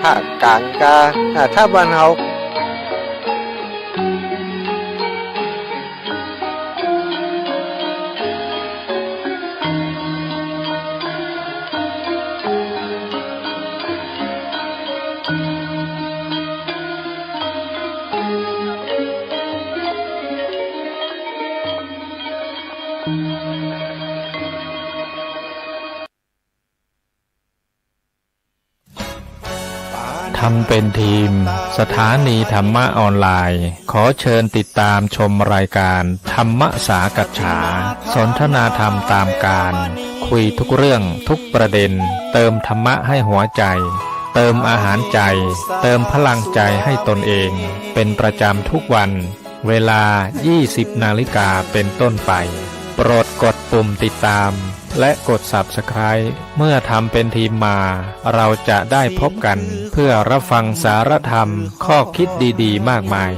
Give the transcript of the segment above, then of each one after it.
ภาคกลางกาถ้าบ้านเฮาทำเป็นทีมสถานีธรรมะออนไลน์ขอเชิญติดตามชมรายการธรรมสากัจฉาสนทนาธรรมตามการคุยทุกเรื่องทุกประเด็นเติมธรรมะให้หัวใจเติมอาหารใจเติมพลังใจให้ตนเองเป็นประจำทุกวันเวลา 20 นาฬิกาเป็นต้นไปโปรดกดปุ่มติดตามและกด Subscribe เมื่อทำเป็นทีมมาเราจะได้พบกันเพื่อรับฟังสารธรรมข้อคิดดีๆมากมาย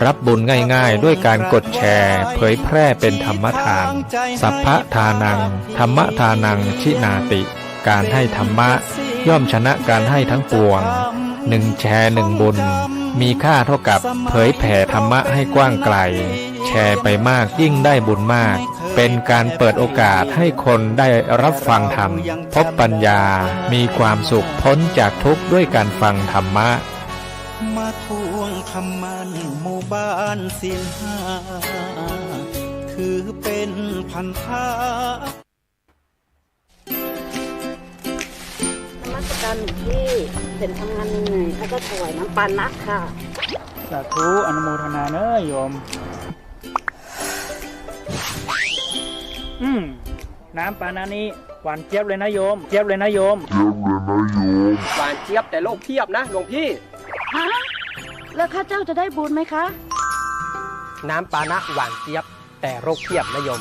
รับบุญง่ายๆด้วยการกดแชร์เผยแพร่เป็นธรรมทานสัพพะทานังธรรมทานังชินาติการให้ธรรมะย่อมชนะการให้ทั้งปวง1แชร์1บุญมีค่าเท่ากับเผยแผ่ธรรมะให้กว้างไกลแชร์ไปมากยิ่งได้บุญมากเป็นการเปิดโอกาสให้คนได้รับฟังธรรมพบปัญญามีความสุขพ้นจากทุกข์ด้วยการฟังธรรมะมาทวงคำมันหมู่บ้านศีลห้าถือเป็นพันธะนมัสการหลวงพี่เป็นทำงานเหนื่อยๆแล้วก็ถวายน้ำปานะค่ะสาธุอนุโมทนาเนอะโยมน้ำปานานี้หวานเจี๊ยบเลยนะโยมเจี๊ยบเลยนะโยมหวานเจี๊ยบแต่โรคเพียบนะหลวงพี่ฮะแล้วข้าเจ้าจะได้บุญไหมคะน้ำปานะหวานเจี๊ยบแต่โรคเพียบนะโยม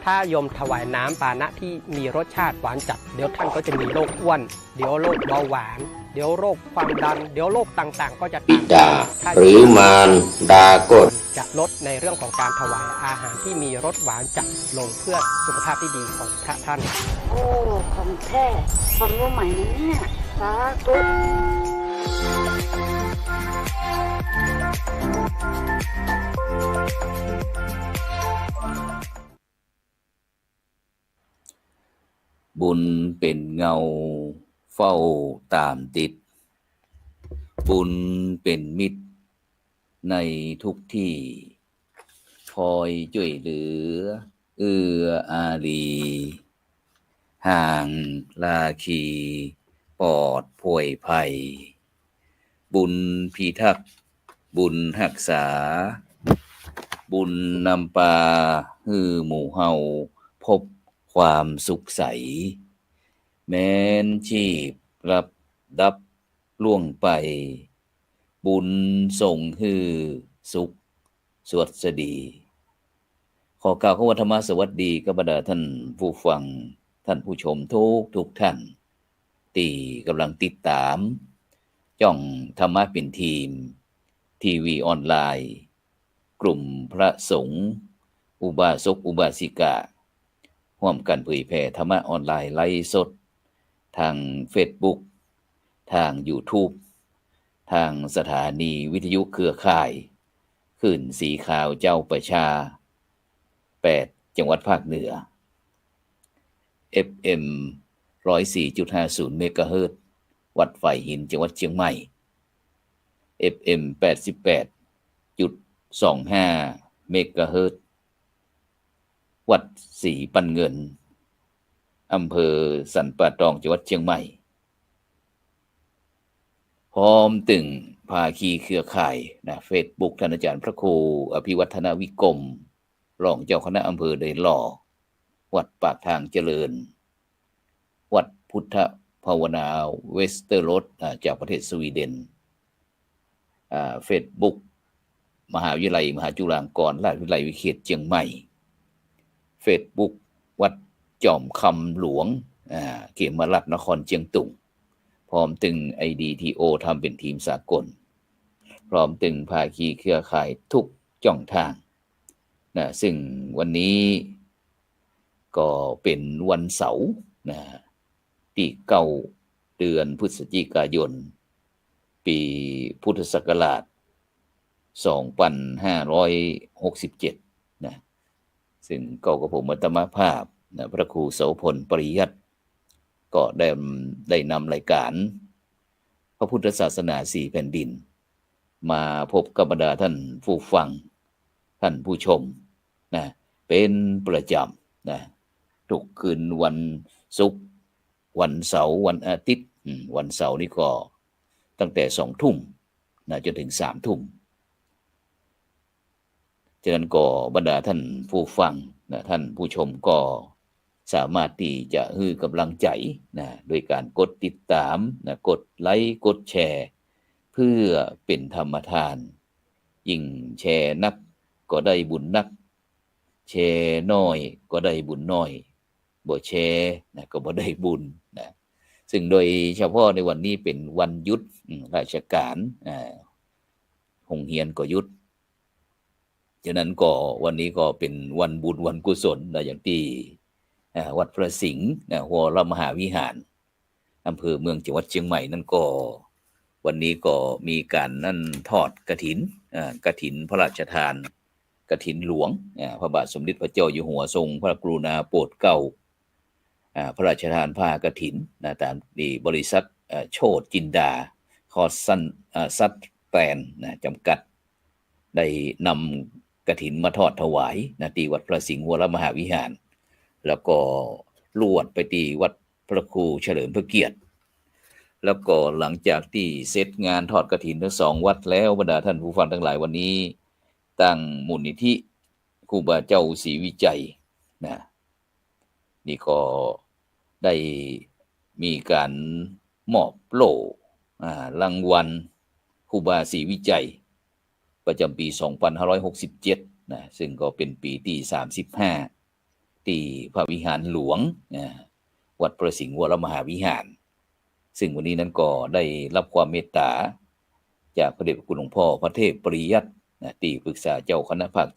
ถ้าโยมถวายน้ำปานะที่มีรสชาติหวานจัดเดี๋ยวท่านก็จะมีโรคอ้วนเดี๋ยวโรคเบาหวานเดี๋ยวโรคความดันเดี๋ยวโรคต่างๆก็จะบิดาหรือมารดากฏจะลดในเรื่องของการถวายอาหารที่มีรสหวานจัดลงเพื่อสุขภาพที่ดีของพระท่านโอ้ของแท้ความรู้ใหม่นะเนี่ยสาธุบุญเป็นเงาเฝ้าตามติดบุญเป็นมิตรในทุกที่คอยช่วยเหลือเอื้ออารีห่างลาคีปลอดป่วยภัยบุญพิทักษ์บุญรักษาบุญนำปาฮือหมู่เฮาพบความสุขใสแม้นชีพรับดับล่วงไปบุญส่งฮือสุขสวัสดีขอกล่าวคำว่าธรรมสวัสดีกับบรรดาท่านผู้ฟังท่านผู้ชมทุกท่านที่กำลังติดตามจ้องธรรมะเป็นทีมทีวีออนไลน์กลุ่มพระสงฆ์อุบาสกอุบาสิการ่วมกันเผยแผ่ธรรมะออนไลน์ไลฟ์สดทาง Facebook ทาง YouTube ทางสถานีวิทยุเครือข่ายคลื่นสีขาวเจ้าประชา8จังหวัดภาคเหนือ FM 104.50 เมกะเฮิรตซ์วัดไฝ่หินจังหวัดเชียงใหม่ FM 88.25 เมกะเฮิรตซ์วัดศรีปันเงินอำเภอสันป่าตองจังหวัดเชียงใหม่พร้อมถึงภาคีเครือข่ายนะ Facebook ท่านอาจารย์พระครูอภิวัฒนวิกรมรองเจ้าคณะอำเภอเดยหล่อวัดปากทางเจริญวัดพุทธภาวนาเวสเตอร์โรดจากประเทศสวีเดนFacebook มหาวิทยาลัยมหาจุฬาลงกรณราชวิทยาลัยวิเขตเชียงใหม่ Facebook วัดจอมคำหลวงเขมรัตน์นครเชียงตุงพร้อมตึง IDTO ทำเป็นทีมสากลพร้อมตึงภาคีเครือข่ายทุกช่องทางนะซึ่งวันนี้ก็เป็นวันเสาร์นะที่9 เดือนพฤศจิกายน ปีพุทธศักราช 2567 นะซึ่งก็กับผมอัตมาภาพนะพระครูโสพลปริยัติก็ได้นำรายการพระพุทธศาสนาสี่แผ่นดินมาพบกับบรรดาท่านผู้ฟังท่านผู้ชมนะเป็นประจำนะทุกคืนวันศุกร์วันเสาร์วันอาทิตย์วันเสาร์นี่ก็ตั้งแต่2 ทุ่มนะจนถึง3 ทุ่มฉะนั้นก็บรรดาท่านผู้ฟังนะท่านผู้ชมก็สามารถที่จะให้กำลังใจนะโดยการกดติดตามนะกดไลค์กดแชร์เพื่อเป็นธรรมทานยิ่งแชร์นักก็ได้บุญนักแชร์น้อยก็ได้บุญน้อยบ่แชร์นะก็บ่ได้บุญนะซึ่งโดยเฉพาะในวันนี้เป็นวันหยุดราชการโรงเรียนก็หยุดฉะนั้นก็วันนี้ก็เป็นวันบุญวันกุศลนะอย่างที่วัดพระสิงห์วรมหาวิหารอำเภอเมืองจังหวัดเชียงใหม่นั่นก็วันนี้ก็มีการนั่นทอดกฐินกฐินพระราชทานกฐินหลวงพระบาทสมเด็จพระเจ้าอยู่หัวทรงพระกรุณาโปรดเกล้าพระราชทานผ้ากฐินนะตามที่บริษัทโชติจินดาคอสันซัตแปนนะจำกัดได้นำกฐินมาทอดถวายนะที่วัดพระสิงห์วรมหาวิหารแล้วก็ลวดไปที่วัดพระครูเฉลิมพระเกียรติแล้วก็หลังจากที่เสร็จงานทอดกฐินทั้ง2 วัดแล้วบรรดาท่านผู้ฟังทั้งหลายวันนี้ตั้งมูลนิธิครูบาเจ้าศรีวิจัยนะนี่ก็ได้มีการมอบโล่รางวัลครูบาศรีวิจัยประจำปี 2567 นะซึ่งก็เป็นปีที่35ที่พระวิหารหลวงวัดพระสิงห์วรมหาวิหารซึ่งวันนี้นั้นก็ได้รับความเมตตาจากพระเดชพระคุณหลวงพ่อพระเทพปริยัติที่ปรึกษาเจ้าคณะภาค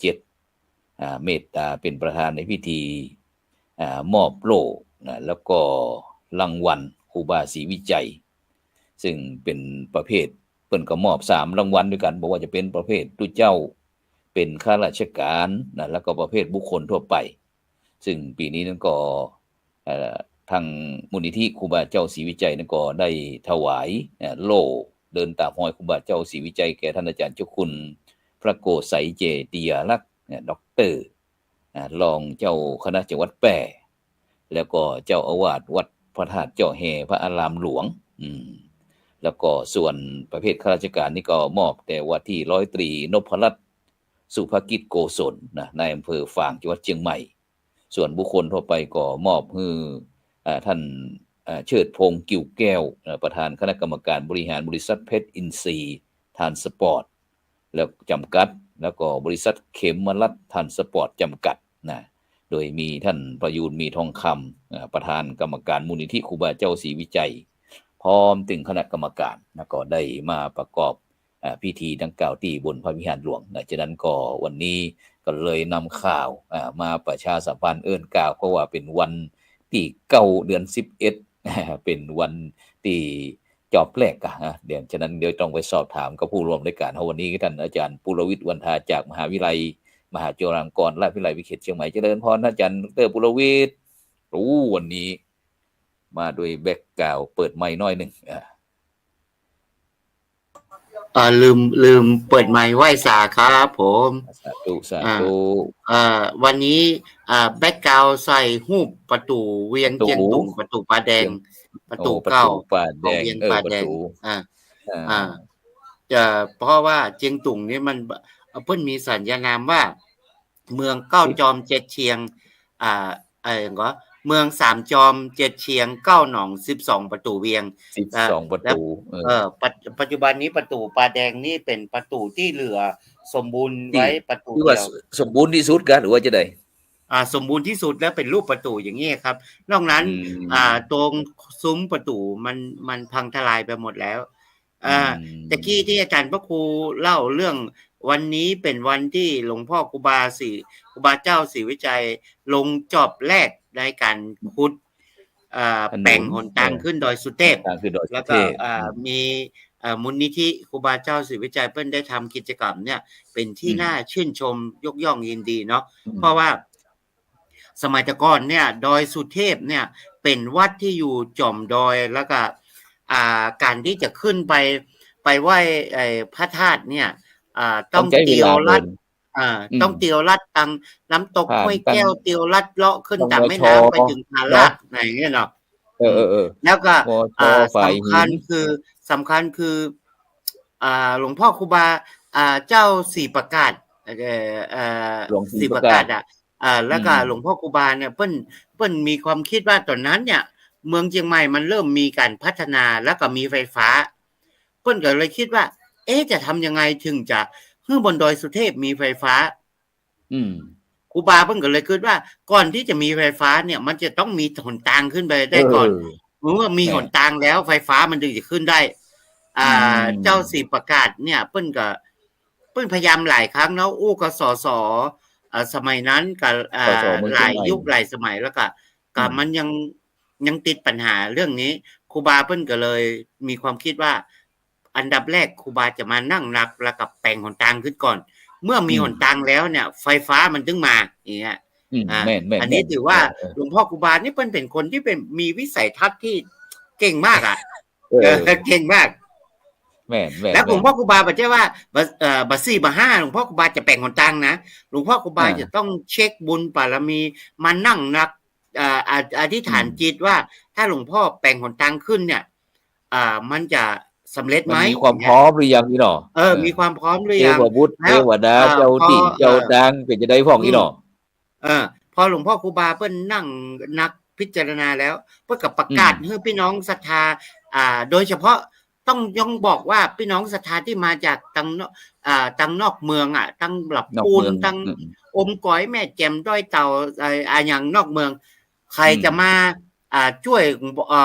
7เมตตาเป็นประธานในพิธีมอบโล่แล้วก็รางวัลครูบาศรีวิจัยซึ่งเป็นประเภทเพิ่นก็มอบ3 รางวัลด้วยกันบอกว่าจะเป็นประเภทตุเจ้าเป็นข้าราชการแล้วก็ประเภทบุคคลทั่วไปซึ่งปีนี้นั้นก็ทางมูลนิธิครูบาเจ้าศรีวิจัยนั้นก็ได้ถวายโล่เดินตามรอยครูบาเจ้าศรีวิจัยแก่ท่านอาจารย์เจ้าคุณพระโกษัยเจติยาลักษณ์ด็อกเตอร์รองเจ้าคณะจังหวัดแปร่แล้วก็เจ้าอาวาสวัดพระธาตุเจ้าแห่พระอารามหลวงแล้วก็ส่วนประเภทข้าราชการนี่ก็มอบแต่ว่าที่ร้อยตรีนพรัตน์สุภกิจโกศลในอำเภอฝางจังหวัดเชียงใหม่ส่วนบุคคลทั่วไปก็มอบให้ท่านเชิดพงษ์กิ่วแก้วประธานคณะกรรมการบริหารบริษัทเพชรอินทรีย์ทานสปอร์ตแล้วจำกัดแล้วก็บริษัทเข็มมรัตทานสปอร์ตจำกัดนะโดยมีท่านประยูรมีทองคำประธานกรรมการมูลนิธิครูบาเจ้าศรีวิจัยพร้อมถึงคณะกรรมการนะก็ได้มาประกอบพิธีดังกล่าวที่บนพระวิหารหลวงฉะนั้นก็วันนี้ก็เลยนำข่าวมาประชาสัมพันธ์กล่าวเพราะว่าเป็นวันที่9 เดือน 11เป็นวันที่จอบแรกเดี๋ยวฉะนั้นเดี๋ยวต้องไปสอบถามกับผู้ร่วมรายการวันนี้ท่านอาจารย์ปุรวิทย์วันทาจากมหาวิทยาลัยมหาจุฬาลงกรณราชวิทยาลัยวิเขตเชียงใหม่เจริญพรอาจารย์ดรปุรวิทย์วันนี้มาโดยแบ็คกราวด์เปิดไมค์น้อยหนึ่งลืมเปิดไมค์ไหว้สาครับผมสาธุวันนี้แบ็คกราวด์ใส่รูปประตูเวียงเจียงตุงประตูปลาแดงประตูเก้าของเวียงปลาแดงจะเพราะว่าเจียงตุงนี่มันเพิ่นมีสัญญานามว่าเมือง9 จอม 7 เชียงก็เมือง3 จอม 7 เชียง9 หนอง12 ประตูเวียง12 ประตูปัจจุบันนี้ประตูปลาแดงนี่เป็นประตูที่เหลือสมบูรณ์ไว้ประตูเดียวสมบูรณ์ที่สุดกันหรือว่าจะได้สมบูรณ์ที่สุดแล้วเป็นรูปประตูอย่างนี้ครับนอกนั้นตรงซุ้มประตูมันพังทลายไปหมดแล้วตะกี้ที่อาจารย์พระครูเล่าเรื่องวันนี้เป็นวันที่หลวงพ่อครูบาเจ้าศรีวิจัยลงจอบแรกในการขุดแป่งหนทางขึ้นดอยสุเทพแล้วก็มี มูลนิธิครูบาเจ้าศรีวิจัยเปิ้ลได้ทำกิจกรรมเนี่ยเป็นที่น่าชื่นชมยกย่องยินดีเนาะเพราะว่าสมัยแต่ก่อนเนี่ยดอยสุเทพเนี่ยเป็นวัดที่อยู่จ่อมดอยแล้วก็การที่จะขึ้นไปไหว้พระธาตุเนี่ยต้องเตียวลัดต้องเตียวลัดตังน้ำตกห้วยแก้วเตียวลัดเลาะขึ้นตามแม่น้ำไปถึงพาราอะไรอย่างเงี้ยเนาะแล้วก็สำคัญคือหลวงพ่อครูบาเจ้าสี่ประกาศสี่ประกาศแล้วก็หลวงพ่อครูบาเนี่ยเปิ้ลมีความคิดว่าตอนนั้นเนี่ยเมืองเชียงใหม่มันเริ่มมีการพัฒนาแล้วก็มีไฟฟ้าเปิ้ลก็เลยคิดว่าจะทำยังไงถึงจะให้บนดอยสุเทพมีไฟฟ้าครูบาเปิ้ลก็เลยคิดว่าก่อนที่จะมีไฟฟ้าเนี่ยมันจะต้องมีหนทางขึ้นไปได้ก่อนเมื่อมีหนทางแล้วไฟฟ้ามันถึงจะขึ้นได้เจ้าสี่ประกาศเนี่ยเปิ้ลพยายามหลายครั้งแล้วอู้กับสสมัยนั้นกับหลายยุคหลายสมัยแล้วก็มันยังติดปัญหาเรื่องนี้ครูบาเปิ้ลก็เลยมีความคิดว่าอันดับแรกครูบาจะมานั่งนับแล้วกับแปลงหนทางขึ้นก่อนเมื่อมีหนทางแล้วเนี่ยไฟฟ้ามันถึงมาอย่างเงี้ยอันนี้ถือว่าหลวงพ่อครูบานี่เป็นคนที่มีวิสัยทัศน์ที่เก่งมากเก่งมากแล้วหลวงพ่อครูบาบอกว่าบัตร4 บัตร 5หลวงพ่อครูบาจะแปลงหนทางนะหลวงพ่อครูบาจะต้องเช็คบุญบารมีมานั่งนักอธิษฐานจิตว่าถ้าหลวงพ่อแปลงหนทางขึ้นเนี่ยมันจะสำเร็จไหมมีความพร้อมหรือยังพี่หนอมีความพร้อมหรือยังเทวบุตรเทวดาเจ้าที่เจ้าดังเป็นจะได้ฟ้องพี่หนอพอหลวงพ่อครูบาเปิ้ลนั่งนักพิจารณาแล้วเพื่อกับประกาศให้พี่น้องศรัทธาโดยเฉพาะต้องยงบอกว่าพี่น้องศรัทธาที่มาจากตังนอกเมืองตังหลับปูนตังอมก๋อยแม่แจ่มด้อยเต่าอย่างนอกเมืองใครจะมาช่วย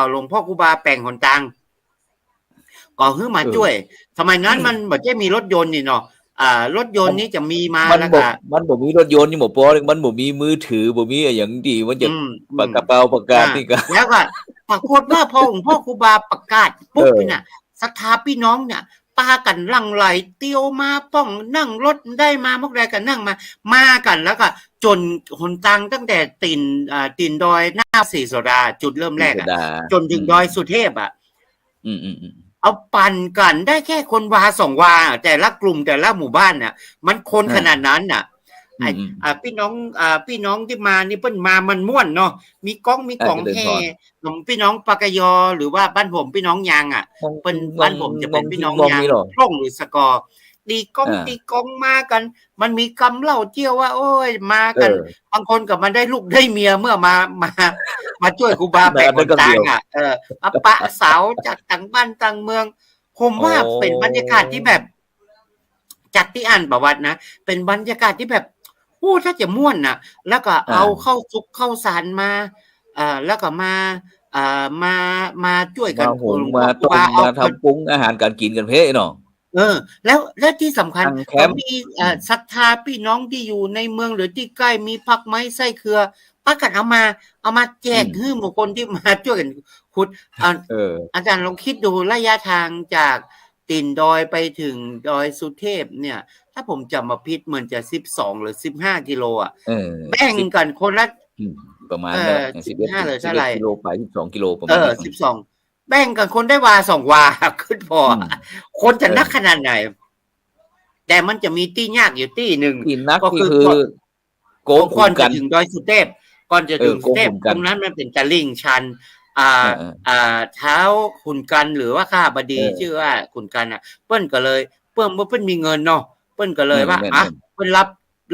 หลวงพ่อครูบาแปลงหนทางก็คือมาช่วยสมัยนั้นมันบ่ได้มีรถยนต์นี่เนาะรถยนต์นี้จะมีมาแล้วก็มันบ่มีรถยนต์นี่หมอปอมันบ่มีมือถือบ่มีอย่างดีมันจะปากกระเป๋าประกาศนี่ก็แล้วก็ปรากฏว่าพอหลวงพ่อครูบาประกาศปุ๊บเนี่ยศรัทธาพี่น้องเนี่ยปากันหลั่งไหลเตียวมาป้องนั่งรถได้มามกใดกันนั่งมากันแล้วก็จนหนทางตั้งแต่ตีนดอยหน้าศรีโสดาจุดเริ่มแรกจนถึงดอยสุเทพเอาปั่นกันได้แค่คนวา2 วาแต่ละกลุ่มแต่ละหมู่บ้านน่ะมันคนขนาดนั้นน่ะพี่น้องที่มานี่เพิ่นมามันม่วนเนาะมีกล่องแห่พี่น้องปากยอหรือว่าบ้านผมพี่น้องยางเป็นบ้านผมจะเป็นพี่น้องยางพร่องหรือสกอตีกองมากันมันมีคำเล่าเที่ยวว่าโอ้ยมากันบางคนกับมันได้ลูกได้เมียเมื่อมาช่วยครูบาแบกคนต่างปะสาวจากต่างบ้านต่างเมืองผมว่าเป็นบรรยากาศที่แบบจากที่อ่านประวัตินะเป็นบรรยากาศที่แบบถ้าจะม่วนนะแล้วก็เอาเข้าซุกเข้าสารมาแล้วก็มาช่วยกันมาต้มมาทำปรุงอาหารการกินกันเพ่เนาะแล้วที่สำคัญมีศรัทธาพี่น้องที่อยู่ในเมืองหรือที่ใกล้มีผักไม้ไส้เครือป้ากันเอามาแจกให้หมู่คนที่มาช่วยกันขุดอาจารย์ลองคิดดูระยะทางจากตีนดอยไปถึงดอยสุเทพเนี่ยถ้าผมจำมาผิดเหมือนจะ12หรือ15 กิโลแบ่งกันคนละประมาณ15เลยเท่าไหร่กิโลไป12 กิโลประมาณ12แบ่งกันคนได้วา2 วาขึ้นพอคนจะนักขนาดไหนแต่มันจะมีตี้ยากอยู่ตี้หนึ่งก็คือโกงก่อนจะถึงดอยสุเทพก่อนจะถึงสุเทพตรงนั้นมันเป็นตะลิ่งชันเท้าขุนกันหรือว่าข้าบดีชื่อว่าขุนกันเปิ้ลก็เลยเปิ้ลมีเงินเนาะเปิ้ลก็เลยว่าเปิ้ล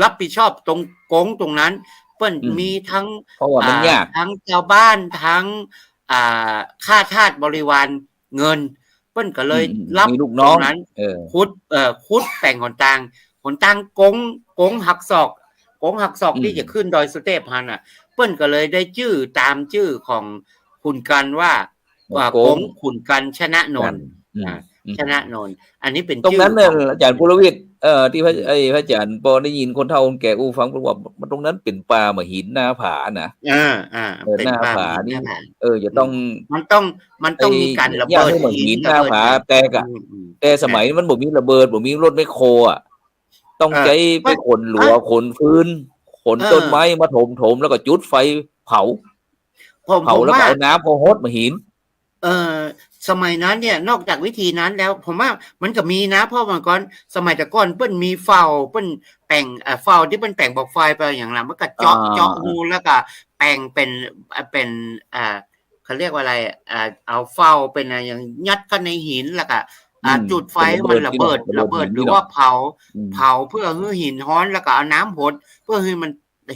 รับผิดชอบตรงโกงตรงนั้นเปิ้ลมีทั้งทั้งชาวบ้านทั้งข้าทาสบริวารเงินเปิ้ลก็เลยรับตรงนั้นคุดแปลงหนทางโกงหักศอกที่จะขึ้นดอยสุเทพเปิ้ลก็เลยได้ชื่อตามชื่อของขุนกันว่าโกงขุนกันชนะนนท์ ชนะนนท์อันนี้เป็น ตรงนั้น ชื่ เนี่ย ของ อาจารย์ปุรวิทย์ที่พระอาจารย์พอได้ยินคนเฒ่าคนแก่อู้ฟังบอกว่ามันตรงนั้นเป็นป่าหมหินหน้าผานะ เป็น หน้า ป่า ผา หิน นี่ หน้าผา จะต้อง มันต้องมีการระ ย่า เบิด ให้หมหินห ระ น้า เบิด ผา หิน แตกอะ อืม แต่สมัยนี้มันบ่มีระเบิดบ่มีรถไมคโครอ่ะต้อง เออ ใช้ไปขนหลัวขนฟืนขน เออ ต้นไม้มาถมแล้วก็จุดไฟเผา ผม แล้วก็ ว่า เอาน้ำพอฮดมาหิน สมัยนั้นเนี่ยนอกจากวิธีนั้นแล้ว ผมว่ามันก็มีนะเพราะมันก่อนสมัยแต่ก่อนเปิ้นมีเฝ้าเปิ้นแต่งเฝ้าที่เปิ้นแต่งบอกไฟไปอย่างนั้นมันก็เจาะ อ่า เจาะรูแล้วก็แปลงเป็นเขาเรียกว่าอะไรเอาเฝ้าเป็นอะไรอย่างยัดเข้าในหินแล้วก็จุดไฟให้มันระเบิดหรือว่าเผาเพื่อให้หินฮ้อนแล้วก็เอาน้ำหดเพื่อให้มัน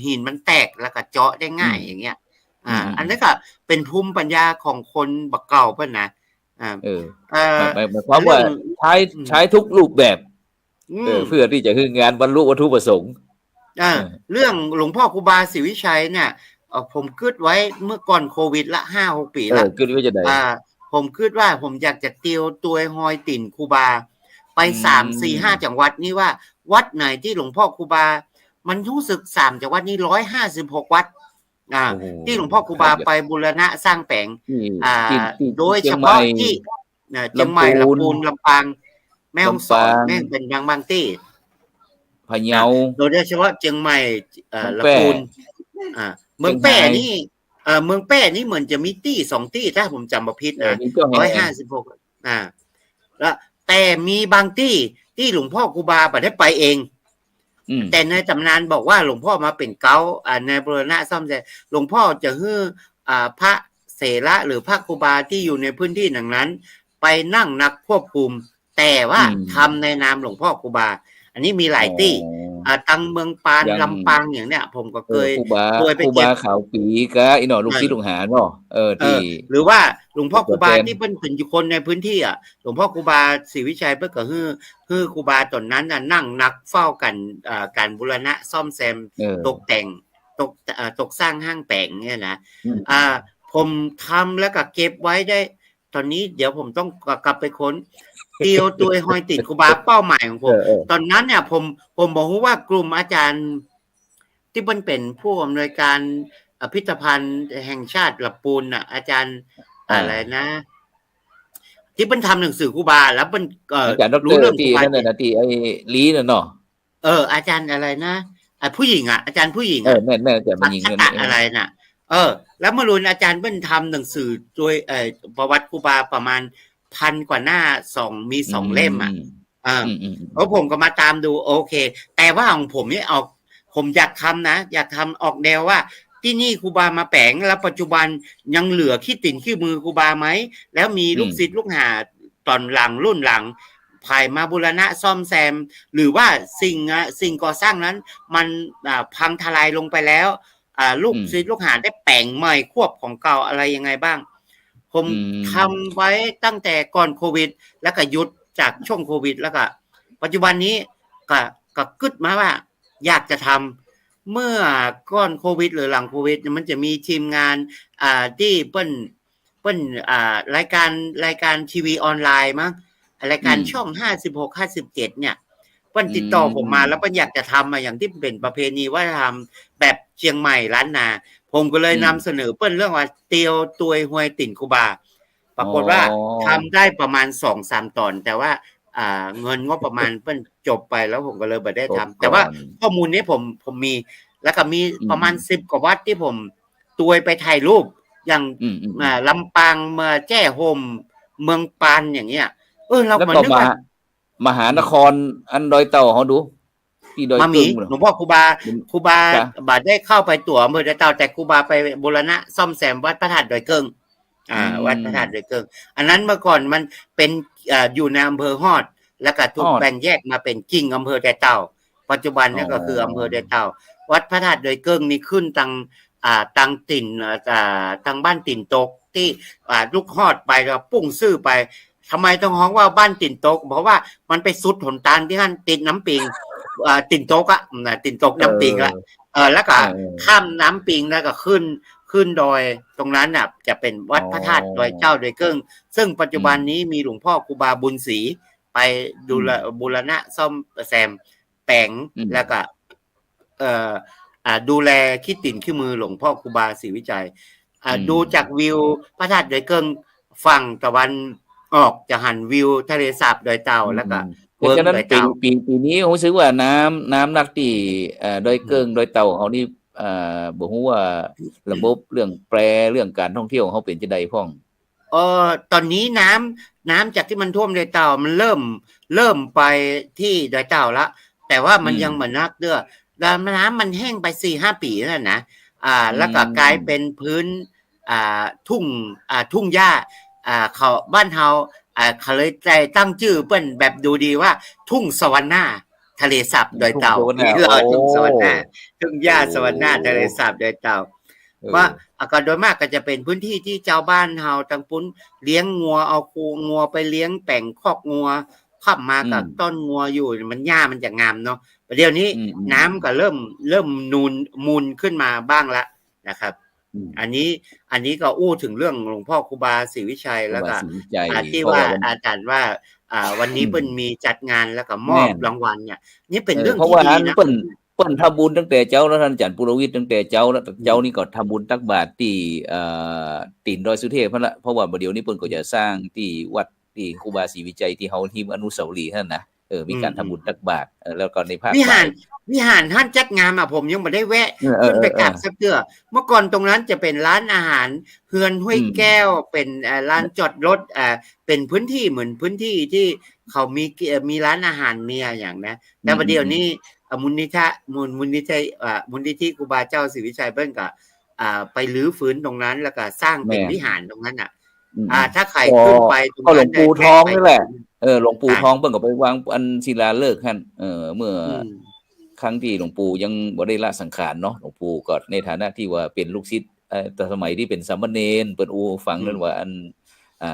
หินมันแตกแล้วก็เจาะได้ง่ายอย่างเงี้ยอันนี้ก็เป็นภูมิปัญญาของคนบักเก่าเพิ่นนะหมายความว่าใช้ทุกรูปแบบเพื่อที่จะคืองานบรรลุวัตถุประสงค์ เรื่องหลวงพ่อครูบาศรีวิชัยเนี่ยผมคิดไว้เมื่อก่อนโควิดละ 5-6 ปีละ คิดว่าจะได้ผมคิดว่าผมอยากจะเตียวตัวหอยติ่นครูบาไป3-4-5 จังหวัดนี่ว่าวัดไหนที่หลวงพ่อครูบามันรู้สึก3จังหวัดนี้156วัดที่หลวงพ่อครูบาไปบูรณะสร้างแปลงโดยเฉพาะที่เชียงใหม่ลำพูนลำปางแม่ฮ่องสอนแม่เป็นบางที่พะเยาโดยเฉพาะเชียงใหม่ลำพูนเมืองแป้นี่เมืองแป้นี่เหมือนจะมีตี้2ตี้ถ้าผมจำบ่ผิดนะ156แล้วแต่มีบางตี้ที่หลวงพ่อครูบาไปได้ไปเองแต่ในตำนานบอกว่าหลวงพ่อมาเป็นเก้าในบูรณะซ่อมแซมหลวงพ่อจะฮื้อพระเสระหรือพระครูบาที่อยู่ในพื้นที่นั้นไปนั่งนักควบคุมแต่ว่าทำในนามหลวงพ่อครูบาอันนี้มีหลายที่ตังเมืองปานลำปางอย่างเนี้ยผมก็เคยไปครูบาขาวปีก็อีหนอลูกศิษย์ลูกหาเนาะที่หรือว่าหลวงพ่อครูบาที่เป็นอยู่คนในพื้นที่หลวงพ่อครูบาศรีวิชัยเพิ่นก็ฮื้อครูบาตอนนั้นนั่งนักเฝ้ากันการบูรณะซ่อมแซมตกแต่งตกสร้างห้างแปลงเนี่ยนะผมทำแล้วก็เก็บไว้ได้ตอนนี้เดี๋ยวผมต้องกลับไปค้นเตียวตัวหอยติดครูบาเป้าหมายของผมตอนนั้นเนี่ยผมบอกว่ากลุ่มอาจารย์ที่เป็นผู้อำนวยการพิพิธภัณฑ์แห่งชาติลำพูนอาจารย์อะไรนะที่เป็นทำหนังสือครูบาแล้วเป็นรู้เรื่องที่นั่นน่ะที่ไอ้ลีน่ะเนาะอาจารย์อะไรนะผู้หญิงอาจารย์ผู้หญิงแม่อาจารย์ผู้หญิงอะไรน่ะแล้วเมื่อรุ่นอาจารย์เพิ่นทำหนังสือโดยประวัติครูบาประมาณ1,000 กว่าหน้ามี2เล่มแล้วผมก็มาตามดูโอเคแต่ว่าของผมนี่ผมอยากทำนะอยากทำออกแนวว่าที่นี่ครูบามาแปลงแล้วปัจจุบันยังเหลือขี้ติ่นขี้มือครูบาไหมแล้วมีลูกศิษย์ลูกหาตอนหลังรุ่นหลังภายมาบูรณะซ่อมแซมหรือว่าสิ่งก่อสร้างนั้นมันพังทลายลงไปแล้วลูกศิษย์ลูกหาได้แปลงใหม่ควบของเก่าอะไรยังไงบ้างผมทำไว้ตั้งแต่ก่อนโควิดแล้วก็หยุดจากช่วงโควิดแล้วก็ปัจจุบันนี้ก็กึดมาว่าอยากจะทำเมื่อก่อนโควิดหรือหลังโควิดมันจะมีทีมงานที่เปิ้นรายการทีวีออนไลน์มั้งรายการช่อง56-57เนี่ยเปิ้นติดต่อผมมาแล้วเปิ้นอยากจะทำอย่างที่เป็นประเพณีว่าทำแบบเชียงใหม่ล้านนาผมก็เลยนำเสนอเปิ้นเรื่องว่าเตียวตัวหวยติ่นครูบาปรากฏว่าทำได้ประมาณ 2-3 ตอนแต่ว่าเงินงบประมาณเปิ้นจบไปแล้วผมก็เลยไม่ได้ทำแต่ว่าข้อมูลนี้ผมมีแล้วก็มีประมาณ10 กว่าวัดที่ผมตัวไปถ่ายรูปอย่างลำปางเมืองแจ้ห่มเมืองปานอย่างเงี้ยเราก็นึกว่ามหานครอันดอยเต่าเฮาดูที่ดอยตึงหลวงพ่อครูบาบาได้เข้าไปตั๋วอำเภอดอยเต่าแต่ครูบาไปบูรณะซ่อมแซมวัดพระธาตุดอยเกิงวัดพระธาตุดอยเกิงอันนั้นเมื่อก่อนมันเป็นอยู่ในอำเภอฮอดแล้วก็ถูกแบ่งแยกมาเป็นกิ่งอำเภอดอยเต่าปัจจุบันนี่ก็คืออำเภอดอยเต่าวัดพระธาตุดอยเกิงนี่ขึ้นตังติ่นทางบ้านติ่นตกที่ลูกฮอดไปแล้วปุ้งซื่อไปทำไมต้องฮ้องว่าบ้านติ่นตกเพราะว่ามันไปสุดหนทางที่นั่นติดน้ำปิงติ่นตกติ่นตกน้ำปิงละแล้วก็ข้ามน้ำปิงแล้วก็ขึ้น ขึ้นดอยตรงนั้นน่ะจะเป็นวัดพระธาตุดอยเจ้าดอยเกิ้งซึ่งปัจจุบันนี้มีหลวงพ่อครูบาบุญศรีไปดูแลบูรณะซ่อมแซมแปลงแล้วก็ดูแลขี้ติ่นขี้มือหลวงพ่อครูบาศรีวิจัยดูจากวิวพระธาตุดอยเกิ้งฝั่งตะวันออกจะหันวิวทะเลสาบดอยเต่าแล้วก็เพราะฉะนั้นปีนี้ผมรู้สึกว่าน้ำนักที่ดอยเกิ้งดอยเต่าเขานี่บอกว่าระบบเรื่องแปรเรื่องการท่องเที่ยวเขาเป็นจะใดพ้องตอนนี้น้ำจากที่มันท่วมดอยเต่ามันเริ่มไปที่ดอยเต่าแล้วแต่ว่ามันยังเหมือนนักเด้อน้ำมันแห้งไป 4-5 ปีนั่นนะแล้วก็กลายเป็นพื้นทุ่งหญ้าเขาบ้านเฮาเขาเลยใจตั้งชื่อเปิ้นแบบดูดีว่าทุ่งสวรรค์หน้าทะเลสาบดอยเต่านี่เราทุ่งสวรรค์หน้าทุ่งหญ้าสวรรค์หน้าทะเลสาบดอยเต่าว่าก็โดยมากก็จะเป็นพื้นที่ที่เจ้าบ้านเฮาตังปุ้นเลี้ยงงัวเอางัวไปเลี้ยงแป่งคอกงัวขับมากับต้นงัวอยู่มันหญ้ามันจะงามเนาะเดี๋ยวนี้น้ำก็เริ่มมูลขึ้นมาบ้างละนะครับอันนี้ก็อู้ถึงเรื่องหลวงพ่อครูบาศรีวิชัยแล้วก็ที่ว่าอาจารย์ว่าวันนี้เปิ้นมีจัดงานแล้วก็มอบรางวัลเนี่ยนี่เป็นเรื่องที่ดีนะเปิ้นทำบุญตั้งแต่เจ้าแล้วท่านอาจารย์ปุรวิทย์ตั้งแต่เจ้าแล้วเจ้านี่ก็ทำบุญตักบาตรที่ตีนดอยสุเทพนั่นแหละเพราะว่าเดี๋ยวนี้เปิ้นก็จะสร้างที่วัดที่ครูบาศรีวิจัยที่เฮาที่อนุสาวรีย์นั่นนะมีการทำบุญตักบาตรแล้วก็ในภาควิหารท่านจัดงานผมยังไม่ได้แวะขึ้นไปกราบสักเทื่อเมื่อก่อนตรงนั้นจะเป็นร้านอาหารเฮือนห้วยแก้วเป็นร้านจอดรถเป็นพื้นที่เหมือนพื้นที่ที่เขามีร้านอาหารมีอย่างนะแต่ประเดี๋ยวนี้มูลนิธิครูบาเจ้าศรีวิชัยเบิ้ลก็ไปลื้อฟื้นตรงนั้นแล้วก็สร้างเป็นวิหารตรงนั้นถ้าใครขึ้นไปตรงนั้นหลวงปู่ทองนี่แหละหลวงปู่ทองเปิ้นก็ไปวางอันศิลาฤกษ์หั่นเมื่อครั้งที่หลวงปู่ยังบ่ได้ละสังขารเนาะหลวงปู่ก็ในฐานะที่ว่าเป็นลูกศิษย์แต่สมัยที่เป็นสามเณรเปิ้นฟังนั่นว่าอัน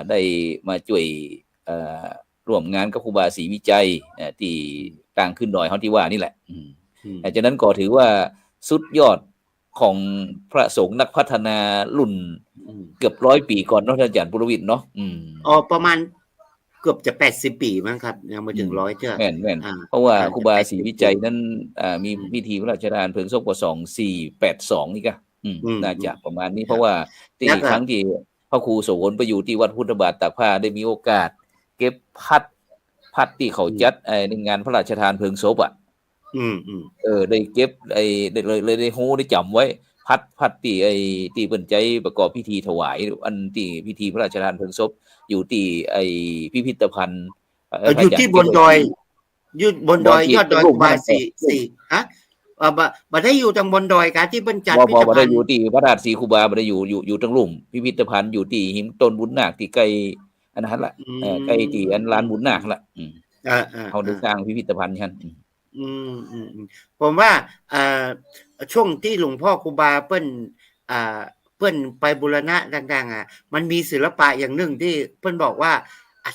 ได้มาช่วยร่วมงานกับครูบาศรีวิจัยที่ต่างขึ้นดอยเฮาที่ว่านี่แหละจากนั้นก็ถือว่าสุดยอดของพระสงฆ์นักพัฒนารุ่นเกือบ100 ปีก่อนเนาะอาจารย์ปุรวิทย์เนาะประมาณเกือบจะ80 ปีมั้งครับยังไม่ถึง100เท่าแม่นเพราะว่าครูบาศรีวิจัยนั้นมีพิธีพระราชทานเพลิงศพกว่า2482นี่ก็น่าจะประมาณนี้เพราะว่าที่ครั้งที่พระครูโสวนไปอยู่ที่วัดพุทธบาทตากผ้าได้มีโอกาสเก็บพัดที่เขาจัดในงานพระราชทานเพลิงศพได้เก็บเลยได้ฮู้ได้จำไว้พัดที่เปิ้นใจประกอบพิธีถวายอันที่พิธีพระราชทานเพลิงศพอยู่ที่พิพิธภัณฑ์อยู่ที่บนดอยยอดดอยบาสีบ่ได้อยู่ทางบนดอยกันที่เปิ้นจัดพิพิธภัณฑ์บ่ได้อยู่ที่พระธาตุศรีครูบาบ่ได้อยู่ทางลุ่มพิพิธภัณฑ์อยู่ที่หินต้นบุญนาคที่ใกล้อันนั้นล่ะใกล้ที่อันลานบุญนาคล่ะเฮาได้สร้างพิพิธภัณฑ์คั่นผมว่าช่วงที่หลวงพ่อครูบาเปิ้นไปบูรณะต่างๆมันมีศิลปะอย่างหนึ่งที่เปิ้นบอกว่า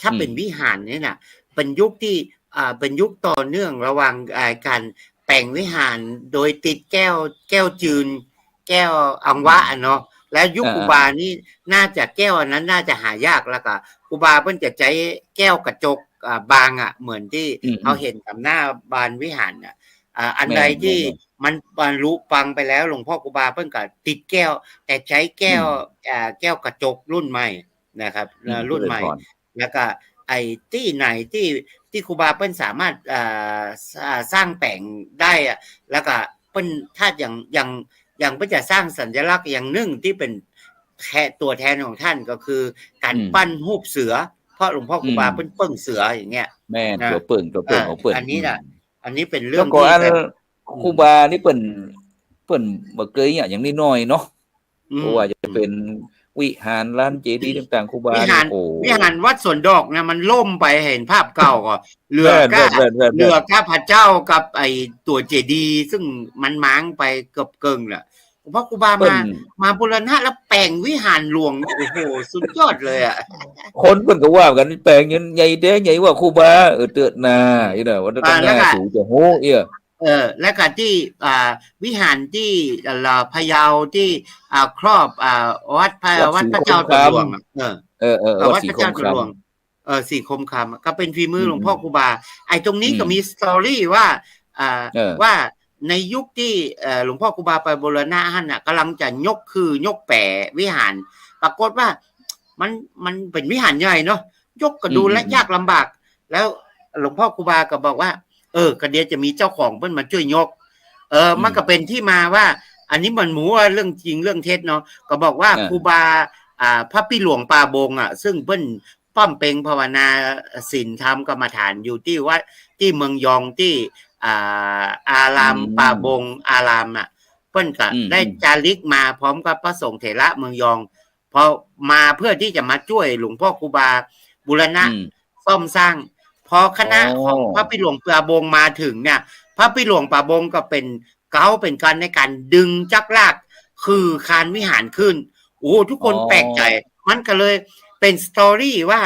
ถ้าเป็นวิหารเนี่ยน่ะเป็นยุคที่เป็นยุคต่อเนื่องระหว่างการแปลงวิหารโดยติดแก้วจืนแก้วอังวะเนาะและยุคครูบานี่น่าจะแก้วอันนั้นน่าจะหายากแล้วก็ครูบาเปิ้นจะใช้แก้วกระจกบางเหมือนที่เราเห็นกับหน้าบานวิหารอันใดที่มันบรรลุฟังไปแล้วหลวงพ่อครูบาเพิ่งก็ติดแก้วแต่ใช้แก้วกระจกรุ่นใหม่นะครับรุ่นใหม่แล้วก็ไอ้ที่ไหนที่ครูบาเพิ่นสามารถสร้างแปลงได้แล้วก็เพิ่นถ้าอย่างเพิ่นจะสร้างสัญลักษณ์อย่างหนึ่งที่เป็นตัวแทนของท่านก็คือการปั้นรูปเสือเพราะหลวงพ่อครูบาเปิ้งเสืออย่างเงี้ยแม่ตัวเปิ้งของเปิ้งอันนี้เป็นเรื่องที่ครูบานี่เปิ้นบ่เคยอย่างนี้น้อยเนาะเพราะว่าจะเป็นวิหารลานเจดีย์ต่างๆครูบาวิหารวัดสวนดอกนะมันล่มไปเห็นภาพเก่าก็เหลือแค่พระเจ้ากับไอ้ตัวเจดีย์ซึ่งมันม้างไปเกือบเกิงน่ะเพราะครูบามาบูรณะแล้วแปลงวิหารหลวงโอ้โหสุดยอดเลยคนเพิ่นก็ว่ากันแปลงใหญ่แท้ใหญ่กว่าครูบาเตือนนาอีน่ะว่าตั้งหน้าสูงจะโห และก็ที่วิหารที่พะเยาที่ครอบวัดพระเจ้าตนหลวงวัดพระเจ้าตนหลวงสีคมคำก็เป็นฝีมือหลวงพ่อครูบาไอ้ตรงนี้ก็มีสตอรี่ว่าว่าในยุคที่หลวงพ่อครูบาไปบูรณะท่านน่ะกำลังจะยกแปะวิหารปรากฏว่ามันเป็นวิหารใหญ่เนาะยกก็ดูและยากลำบากแล้วหลวงพ่อครูบาก็บอกว่าก็เดี๋ยวจะมีเจ้าของเพิ่นมาช่วยยกมันก็เป็นที่มาว่าอันนี้มันหมูว่าเรื่องจริงเรื่องเท็จเนาะก็บอกว่าครูบาพระพี่หลวงป่าบงซึ่งเพิ่นป้อมเพ็งภาวนาศีลธรรมกรรมฐานอยู่ที่วัดที่เมืองยองที่อารามป่าบงอารามเพิ่นก็ได้จาริกมาพร้อมกับพระสงฆ์เถระเมืองยองพอมาเพื่อที่จะมาช่วยหลวงพ่อครูบาบูรณะซ่อมสร้างพอคณะของพระพี่หลวงป่าบงมาถึงเนี่ยพระพี่หลวงป่าบงก็เป็นเป็นการในการดึงจักรลากคือคานวิหารขึ้นโอ้ทุกคนแปลกใจมันก็เลยเป็นสตอรี่ว่า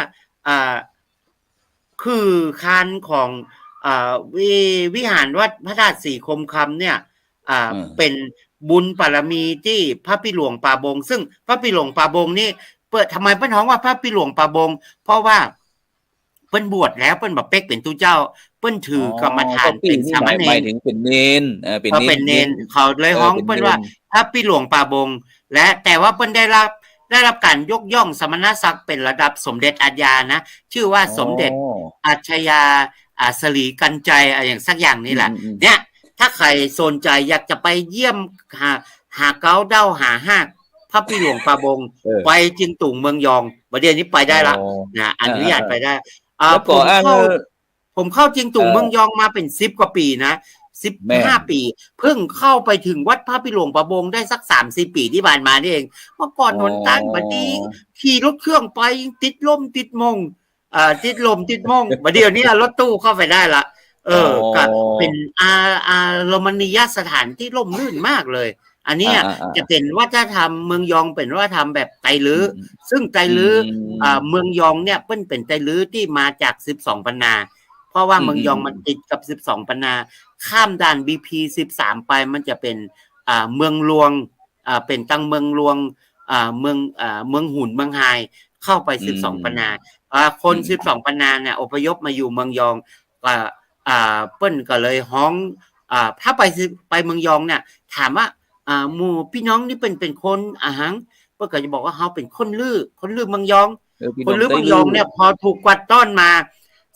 คือคานของวิหารวัดพระธาตุสีคมคำเนี่ยเป็นบุญบารมีที่พระพี่หลวงป่าบงซึ่งพระพี่หลวงป่าบงนี่ทำไมเปิ้นฮ้องว่าพระพี่หลวงป่าบงเพราะว่าเปิ้นบวชแล้วเปิ้นบ่เป๊กเป็นตู้เจ้าเปิ้นถือกรรมฐานเป็นสามเณรถึงเป็นเนนเป็นเนนเขาเลยฮ้องเปิ้นว่าพระพี่หลวงป่าบงและแต่ว่าเปิ้นได้รับการยกย่องสมณศักดิ์เป็นระดับสมเด็จอาญานะชื่อว่าสมเด็จอัจฉริยะสลีกันใจอย่างสักอย่างนี่แหละเนี่ยถ้าใครสนใจอยากจะไปเยี่ยมหาเก้าเด้าหาห้าพระพี่หลวงป่าบงไปจิงตุ่งเมืองยองประเดี๋ยวนี้ไปได้ละนะอนุญาตไปได้ผมเข้าจิงตุ่งเมืองยองมาเป็น10กว่าปีนะ15 ปีเพิ่งเข้าไปถึงวัดพระพี่หลวงป่าบงได้สัก3-4 ปีที่ผ่านมานี่เองเมื่อก่อนหนทางบัดนี้ขี่รถเครื่องไปติดลมติดมงบัดเดี๋ยวนี้รถตู้เข้าไปได้ละก็เป็นโรมานียสถานที่ร่มรื่นมากเลยอันนี้จะเป็นวัฒนธรรมเมืองยองเป็นวัฒนธรรมแบบไตลื้อซึ่งไตลื้อเมืองยองเนี่ยเป็นไตลื้อที่มาจาก12ปันนาเพราะว่าเมืองยองมันติดกับ12ปันนาข้ามด่าน BP 13ไปมันจะเป็นเมืองหลวงเป็นตั้งเมืองหลวงเมืองหุ่นเมืองไฮเข้าไป12ปันนาคน12ปันนาเนี่ยอพยพมาอยู่เมืองยองเปิ้นก็เลยฮ้องถ้าไปเมืองยองเนี่ยถามว่าหมู่พี่น้องนี่เป็นคนหังเปิ้นก็จะบอกว่าเฮาเป็นคนลือเมืองยองคนลือเมืองยองเนี่ยพอถูกกวาดต้อนมา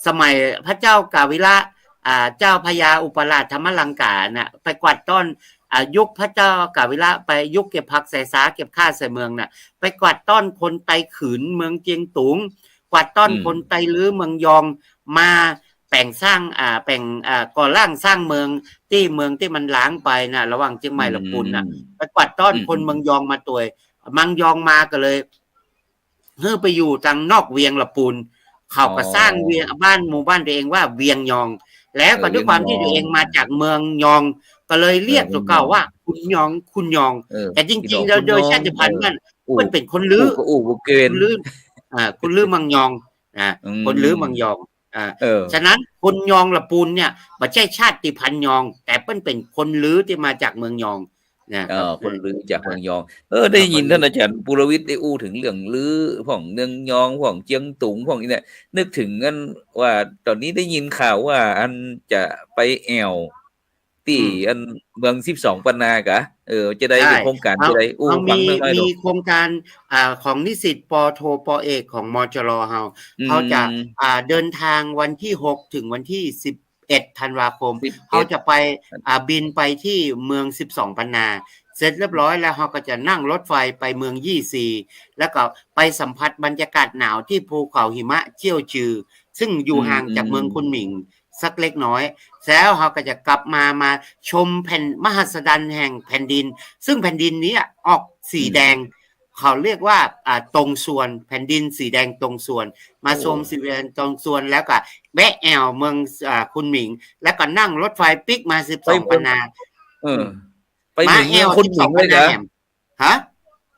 สมัยพระเจ้ากาวิระเจ้าพญาอุปราชธรรมลังกาน่ะไปกวาดต้อนยุคพระเจ้ากาวิระไปยุคเก็บผักใส่สาเก็บข้าใส่เมืองน่ะไปกวาดต้อนคนไตขืนเมืองเจียงตุงกวาดต้อนคนไตลื้อเมืองยองมาแปลงสร้างก่อร่างสร้างเมืองที่มันล้างไปน่ะระหว่างเชียงใหม่ลำพูนน่ะไปกวาดต้อนคนเมืองยองมาตัวเมืองยองมาก็เลยไปอยู่ทางนอกเวียงลำพูนเขาก็สร้างเวียงหมู่บ้านตัวเองว่าเวียงยองแล้วก็ด้วยความที่ตัวเองมาจากเมืองยองก็เลยเรียกตัวเก่าว่าคุณยองแต่จริงๆแล้วโดยชาติพันธุ์มันเป็นคนลื้อคุณลื้อเมืองยองคนลื้อเมืองยองฉะนั้นคนยองละปูนเนี่ยไม่ใช่ชาติพันธุ์ยองแต่เป็นคนลื้อที่มาจากเมืองยองนะคนลื้อจากเมืองยองได้ยินท่านอาจารย์ปุรวิทย์ได้อู้ถึงเรื่องลื้อของเมืองยองของเจียงตุงของนี่เนี่ยนึกถึงกันว่าตอนนี้ได้ยินข่าวว่าอันจะไปแอวที่อันเมือง12ปันนากะจะได้โครงการจะได้อู้ฟังมีโครงการของนิสิตป.โทป.เอกของมจร.เขาจะเดินทางวันที่6ถึงวันที่11ธันวาคมเขาจะไปบินไปที่เมือง12ปันนาเสร็จเรียบร้อยแล้วเขาก็จะนั่งรถไฟไปเมืองยี่ซีแล้วก็ไปสัมผัสบรรยากาศหนาวที่ภูเขาหิมะเจี้ยวจือซึ่งอยู่ห่างจากเมืองคุนหมิงสักเล็กน้อยแล้วเขาก็จะกลับมาชมแผ่นมหัศจรรย์แห่งแผ่นดินซึ่งแผ่นดินนี้ออกสีแดงเขาเรียกว่าตรงส่วนแผ่นดินสีแดงตรงส่วนมาชมสีแดงตรงส่วนแล้วก็แวะแอวเมืองคุนหมิงแล้วก็นั่งรถไฟปิกมา12ปันนาไปถึงเมืองคุนหมิงเลยกะ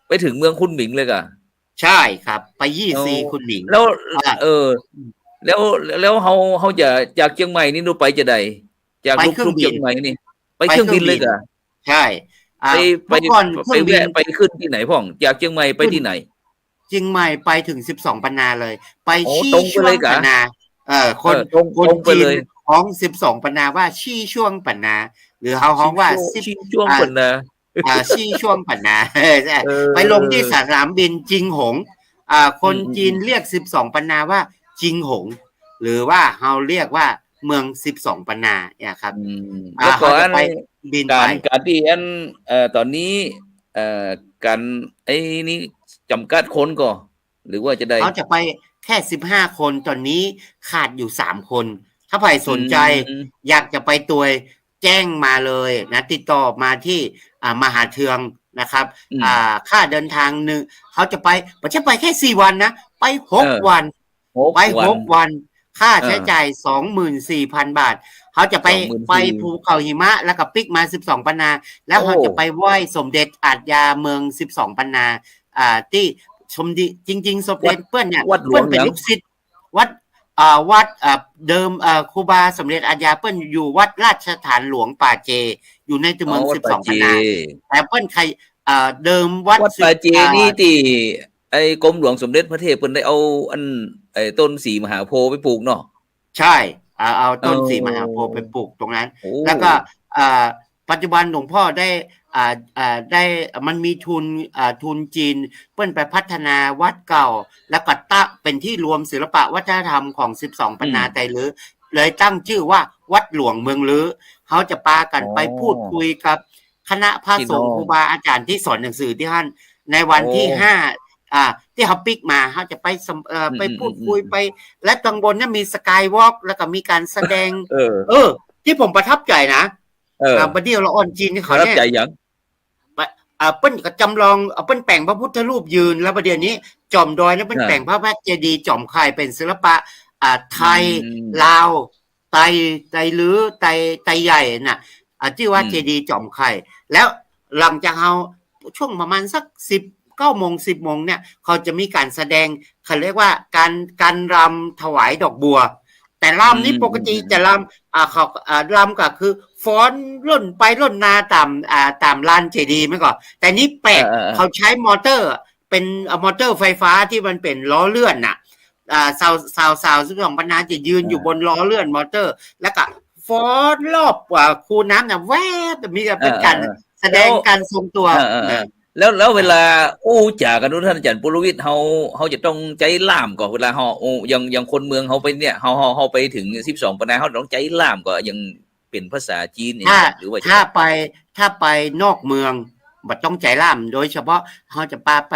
ไปถึงเมืองคุนหมิงเลยกะใช่ครับไปยี่ซีคุนหมิงแล้วแล้วเขาจะจากเชียงใหม่นี่นูไปจะ จาก ไป ลูก เครื่ ทุ อง ก บิ เชีย น งใหม่นี่ไปเครื่องบินเลยกะ ใช่ไปไป เมื่อก่อนเค ไป รื่องบิน แวะไปขึ้นที่ไหนพ่องจากเชียงใหม่ไปที่ไหน เชียงใหม่ไปถึง12ปันนาเลย ไป โอ้ ชี้ ตรงไป ช่ว เล ง ยกะ ปันนาคน ตรง คน ตรงไป จีน เลย ฮ้อง12ปันนาว่าชี้ช่วงปันนา หรือเขาฮ้องว่า10 ชิงช่วงคนนะ ชี้ช่วงปันนา ใช่ เออ ไปลงที่สนามบินจิงหงคนจีนเรียก12ปันนาว่าจิงหง หรือว่าเราเรียกว่าเมือง12ปันนาเนี่ยครับ แล้วก็ เขา อั จะ น ไปบินไป การที่อันตอนนี้การไอ้นี่จำกัดคนก็ หรือว่าจะได้ เขาจะไปแค่15คนตอนนี้ขาดอยู่3คน ถ้าใครสนใจอยากจะไปตัวแจ้งมาเลยนะติดต่อมาที่มหาเทืองนะครับค่าเดินทางหนึ่งเขาจะไปไม่ใช่ไปแค่4วันนะไป6วันไป6วันค่าใช้จ่าย 24,000 บาทเขาจะไปภูเขาหิมะแล้วก็ปิกมา12ปันนาแล้วเขาจะไปไหว้สมเด็จอาจยาเมือง12ปันนาที่ชมดีจริงๆสมเด็จเปิ้ลเนี่ยเปิ้ลเป็นลูกศิษย์วัดเดิมครูบาสมเด็จอาญาเปิ้ลอยู่วัดราชฐานหลวงป่าเจอยู่ในตัวเมือง12ปันนาแต่เปิ้ลใครเดิมวัดป่าเจนี่ที่ไอ้กรมหลวงสมเด็จพระเทพเปิ้ลได้เอาอันไอ้ต้นสีมหาโพธิ์ไปปลูกเนาะใช่เอาต้นสีมหาโพธิ์ไปปลูกตรงนั้นแล้วก็ปัจจุบันหลวงพ่อได้มันมีทุนจีนเปิ้นไปพัฒนาวัดเก่าแล้วก็เป็นที่รวมศิลปะวัฒนธรรมของ12ปันนาไตรลือเลยตั้งชื่อว่าวัดหลวงเมืองลือเขาจะปากันไปพูดคุยกับคณะพระสงฆ์ครูบาอาจารย์ที่สอนหนังสือที่ท่านในวันที่5ที่เขาปิกมาเขาจะไปพูดคุยไปและตรงบนนั้นมีสกายวอล์กแล้วก็มีการแสดงที่ผมประทับใจนะประเดี๋ยวเราอ่อนจีนเขาเนี่ยเปิ้นก็จำลองเปิ้นแปลงพระพุทธรูปยืนแล้วประเดี๋ยวนี้จอมดอยแล้วเปิ้นแปลงพระเจดีย์จอมไข่เป็นศิลปะไทยลาวไตลือไตใหญ่น่ะชื่อว่าเจดีย์จอมไข่แล้วหลังจากเอาช่วงประมาณสัก9 โมง 10 โมงเนี่ยเขาจะมีการแสดงเขาเรียกว่าการรำถวายดอกบัวแต่รำนี้ปกติจะรำเขารำก็คือฟ้อนล่นไปล่นนาตามลานเจดีย์ไม่ก่อนแต่นี้แปลกเขาใช้มอเตอร์เป็นมอเตอร์ไฟฟ้าที่มันเป็นล้อเลื่อนน่ะสาว12ปันนาจะยืนอยู่บนล้อเลื่อนมอเตอร์แล้วก็ฟ้อนรอบคูน้ำน่ะแวบมีเป็นการแสดงการทรงตัวแล้วเวลาจากกันท่านอาจารย์ปุรวิทย์เขาจะต้องใจล่ามก่อนเวลาเขายังคนเมืองเขาไปเนี่ยเขาไปถึง12ปันนาเขาต้องใจล่ามก่อนยังเป็นภาษาจีนหรือว่าถ้าไปนอกเมืองบ่ต้องใจล่ามโดยเฉพาะเขาจะพาไป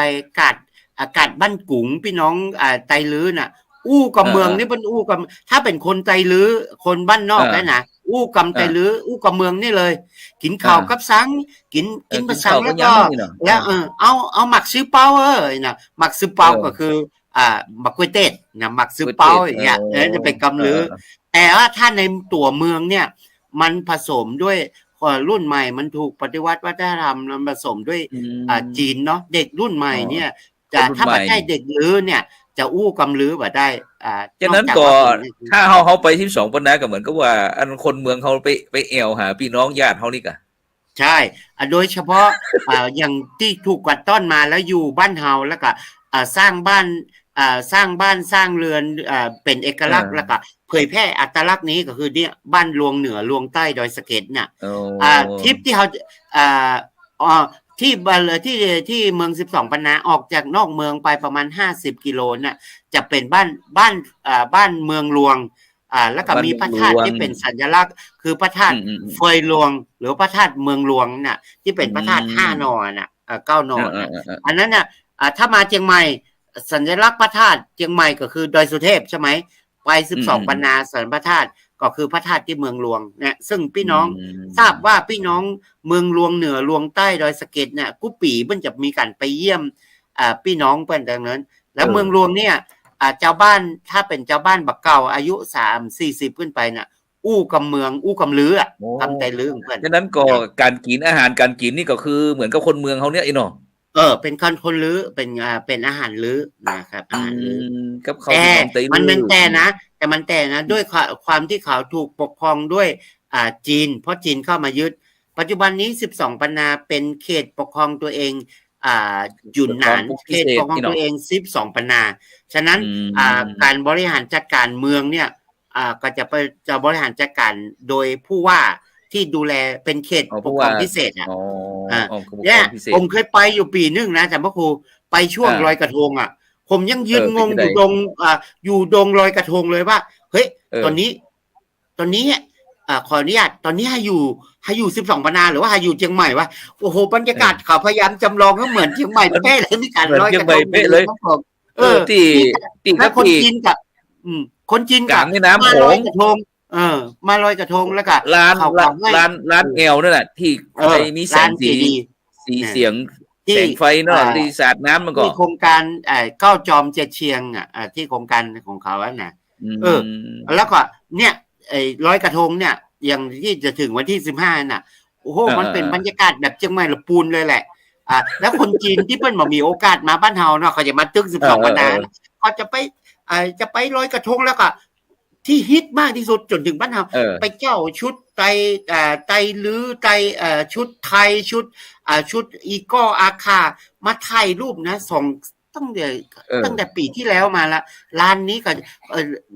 อากาศบ้านกุ๋งพี่น้องไตลื้อน่ะกับเมืองนี่เป็นกับถ้าเป็นคนไตลื้อคนบ้านนอกแล้วนะกับไตลื้อกับเมืองนี่เลยกินข้าวกับสังกินประสังแล้วก็แล้วเอาหมักซื้อเป้านะหมักซื้อเป้าก็คือหมักกล้วยเต๊ดนะหมักซื้อเป้าอย่างเงี้ยจะเป็นกำลือแต่ว่าถ้าในตัวเมืองเนี่ยมันผสมด้วยรุ่นใหม่มันถูกปฏิวัติวัฒนธรรมมันผสมด้วยจีนเนาะเด็กรุ่นใหม่เนี่ยถ้าไม่ใช่เด็กลื้อเนี่ยจะกำลือแบบได้ฉะนั้นก็ถ้าเขาไป12ปันนาก็เหมือนกับว่าอันคนเมืองเขาไปแอวหาพี่น้องญาติเขานี่กะใช่โดยเฉพาะอย่างที่ถูกกัดต้อนมาแล้วอยู่บ้านเฮาแล้วก็สร้างบ้านสร้างเรือนเป็นเอกลักษณ์แล้วก็เผยแพร่อัตลักษณ์นี้ก็คือเนี่ยบ้านลวงเหนือลวงใต้ดอยสะเก็ดเนี่ยทริปที่เขาที่เมือง12ปันนาออกจากนอกเมืองไปประมาณ50 กิโลน่ะจะเป็นบ้านเมืองหลวงแล้วก็มีพระธาตุที่เป็นสัญลักษณ์คือพระธาตุเฟยหลวงหรือพระธาตุเมืองหลวงน่ะที่เป็นพระธาตุ5 นอน่ะ9 นออันนั้นน่ะถ้ามาเชียงใหม่สัญลักษณ์พระธาตุเชียงใหม่ก็คือดอยสุเทพใช่ไหมไป12ปันนาสันพระธาตุก็คือพระธาตุที่เมืองหลวงเนี่ยซึ่งพี่น้องทราบว่าพี่น้องเมืองหลวงเหนือหลวงใต้ดอยสะเก็ดเนี่ยกุปีมันจะมีการไปเยี่ยมพี่น้องเพิ่นดังนั้นแล้วเมืองหลวงเนี่ยเจ้าบ้านถ้าเป็นเจ้าบ้านบักเก่าอายุ30-40ขึ้นไปน่ะกับเมืองกับลือกำไตลือเพิ่นฉะนั้นก็การกินอาหารการกินนี่ก็คือเหมือนกับคนเมืองเขาเนี่ยไอ้เนาะเป็นคนลือเป็นอาหารลือนะครับอาหารลือกับเขามันแต่นะด้วยความที่เขาถูกปกครองด้วย จีนเพราะจีนเข้ามายึดปัจจุบันนี้12ปันนาเป็นเขตปกครองตัวเองหยุนหนานเขตปกครองตัวเอง12ปันนาฉะนั้นการบริหารจัดการเมืองเนี่ยก็จะบริหารจัดการโดยผู้ว่าที่ดูแลเป็นเขตปกครองพิเศษเนี่ยผมเคยไปอยู่ปีนึงนะแต่พ่อครูไปช่วงลอยกระทงผมยังยืนงงอยู่ดงลอยกระทงเลยว่าเฮ้ยตอนนี้ขออนุญาตตอนนี้ให้อยู่12ปันนาหรือว่าให้อยู่เชียงใหม่วะโอ้โหบรรยากาศเขาพยายามจำลองก็เหมือนเชียงใหม่เป๊ะเลยนี่การลอยกระทงเลยที่แล้วคนจีนกับคนจีนกับมาลอยกระทงมาลอยกระทงแล้วก็ร้านแอวนั่นแหละที่มีแสงสีเสียงแสงไฟเนาะที่สาดน้ำมันก็ที่โครงการเก้าจอมเจ็ดเชียงที่โครงการของเขาอ่ะนะแล้วก็เนี่ยลอยกระทงเนี่ยอย่างที่จะถึงวันที่15น่ะโอ้โหมันเป็นบรรยากาศแบบเชียงใหม่ละปูนเลยแหละแล้วคนจีนที่เพิ่นบ่มีโอกาสมาบ้านเฮาเนาะเขาจะมาตึก12ปันนาเขาจะไปลอยกระทงแล้วก็ที่ฮิตมากที่สุดจนถึงบ้านเฮาไปเจ้าชุดไตลือไตชุดไทยชุดอีโก้อาคามาถ่ายรูปนะส่งตั้งแต่ปีที่แล้วมาละร้านนี้ก็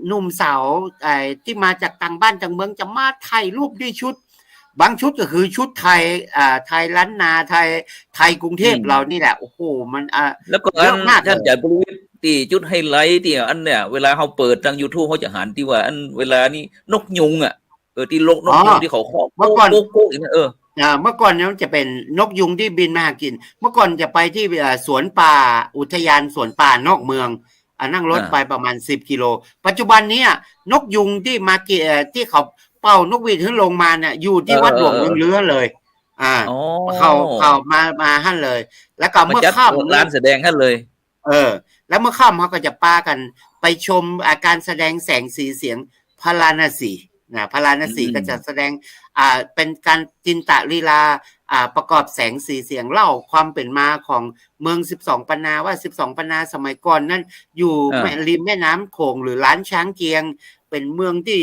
หนุ่มสาวที่มาจากต่างบ้านต่างเมืองจะมาถ่ายรูปด้วยชุดบางชุดก็คือชุดไทยไทยล้านนาไทยกรุงเทพเรานี่แหละโอ้โหมันแล้วก็ท่านอาจารย์ปรวิทย์ที่จุดไฮไลท์ที่อันเนี่ยเวลาเขาเปิดทาง YouTube เขาจะหันที่ว่าอันเวลานี้นกยุงที่นกยุงที่เขาครอบเมื่อก่อนโป๊กอย่างนั้นเมื่อก่อนเนี่ยมันจะเป็นนกยุงที่บินมาหากินเมื่อก่อนจะไปที่สวนป่าอุทยานสวนป่านอกเมืองนั่งรถไปประมาณ10กิโลปัจจุบันนี้นกยุงที่มาที่เขาเป่านกหวีดขึ้นลงมาเนี่ยอยู่ที่วัดหลวงเมืองเลื้อเลยเขามาหั่นเลยแล้วก็เมื่อค่ำร้านแสดงหั่นเลยแล้วเมื่อค่ำเขาก็จะป้ากันไปชมการแสดงแสงสีเสียงพาราณสีพาราณสีก็จะแสดงเป็นการจินตลีลาประกอบแสงสีเสียงเล่าความเป็นมาของเมือง12ปันนาว่า12ปันนาสมัยก่อนนั้นอยู่ริมแม่น้ำโขงหรือล้านช้างเกียงเป็นเมืองที่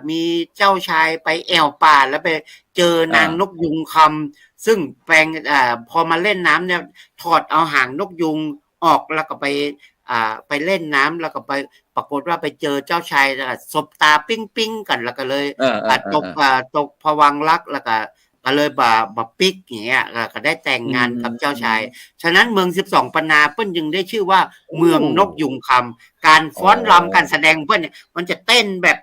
มีเจ้าชายไปแอวป่าแล้วไปเจอนางนกยุงคำซึ่งแปลงพอมาเล่นน้ำเนี่ยถอดเอาหางนกยุงออกแล้วก็ไปเล่นน้ำแล้วก็ไปปรากฏว่าไปเจอเจ้าชายสบตาปิ้งกันแล้วก็เลยตกภวังค์รักแล้วก็เลยบ่ปิ๊กอย่างเงี้ยก็ได้แต่งงานกับเจ้าชายฉะนั้นเมือง12ปันนาเพิ่นจึงได้ชื่อว่าเมืองนกยุงคำการฟ้อนรำการแสดงเพิ่นเนี่ยมันจะเต้นแบบ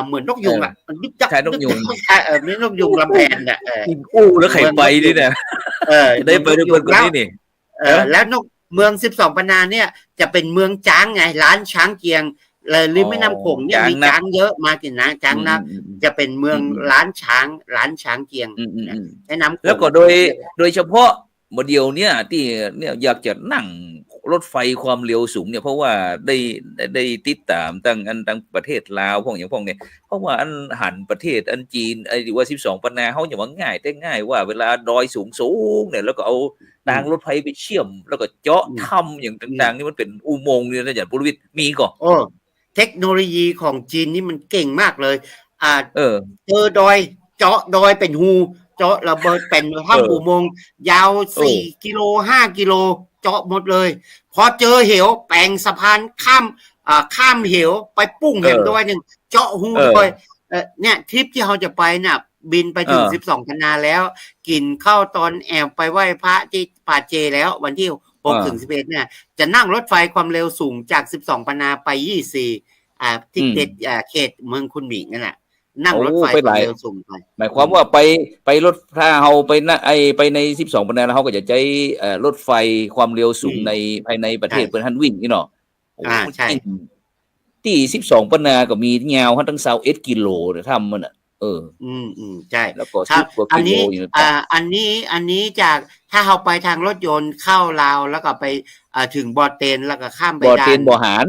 เหมือนนกยุงมันยึกยักนกยุงนี่นกยุงลำแพนแล้วใครไปนี่เนี่ยได้ไปด้วยคนนี้นี่แล้วนกเมือง12ปันนาเนี่ยจะเป็นเมืองช้างไงล้านช้างเกียงริมแม่น้ำโขงเนี่ยมีช้างเยอะมากินนะช้างนะจะเป็นเมืองล้านช้างเกียงแม่น้ำแล้วก็โดยเฉพาะโมเดลเนี่ยที่เนี่ยอยากจะนั่งรถไฟความเร็วสูงเนี่ยเพราะว่าได้ติดตามตั้งประเทศลาวพวกอย่างพวกเนี่ยเพราะว่าอันหันประเทศอันจีนว่า12ปันนาเขาอย่างว่าง่ายแต่ง่ายว่าเวลาดอยสูงเนี่ยแล้วก็เอาทางรถไฟไปเชื่อมแล้วก็เจาะถ้ำอย่างต่างๆนี่มันเป็นอุโมงค์เนี่ยนะอาจารย์ปุรวิทย์มีก่อนเทคโนโลยีของจีนนี่มันเก่งมากเลยเจอดอยเจาะดอยเป็นหูเจาะระเบิดเป็นถ้ำอุโมงค์ยาว4กิโล5กิโลเจาะหมดเลยพอเจอเหวแปลงสะพานข้ามเหวไปปุ้งเหวด้วยนึงเจาะหูด้วยเนี่ยทริปที่เราจะไปน่ะบินไปถึง12ปันนาแล้วกินข้าวตอนแอบไปไหว้พระที่ป่าเจแล้ววันที่6ถึง11เนี่ยจะนั่งรถไฟความเร็วสูงจาก12ปันนาไป24ที่เขตเมืองคุนหมิงนั่นแหละนั่งรถไฟความเร็วสูงไปหมายความว่าไปรถถ้าเฮาไปใน12ปันนาแล้วเฮาก็จะใช้รถไฟความเร็วสูงในภายในประเทศเพิ่นหันวิ่งนี่เนาะใช่ที่12ปันนาก็มียาวทั้ง21กิโลทำมันใช่แล้วก็10กว่ากิโลอันนี้จากถ้าเราไปทางรถยนต์เข้าลาวแล้วก็ไปถึงบอเตนแล้วก็ข้ามไปด่านบ่อหาร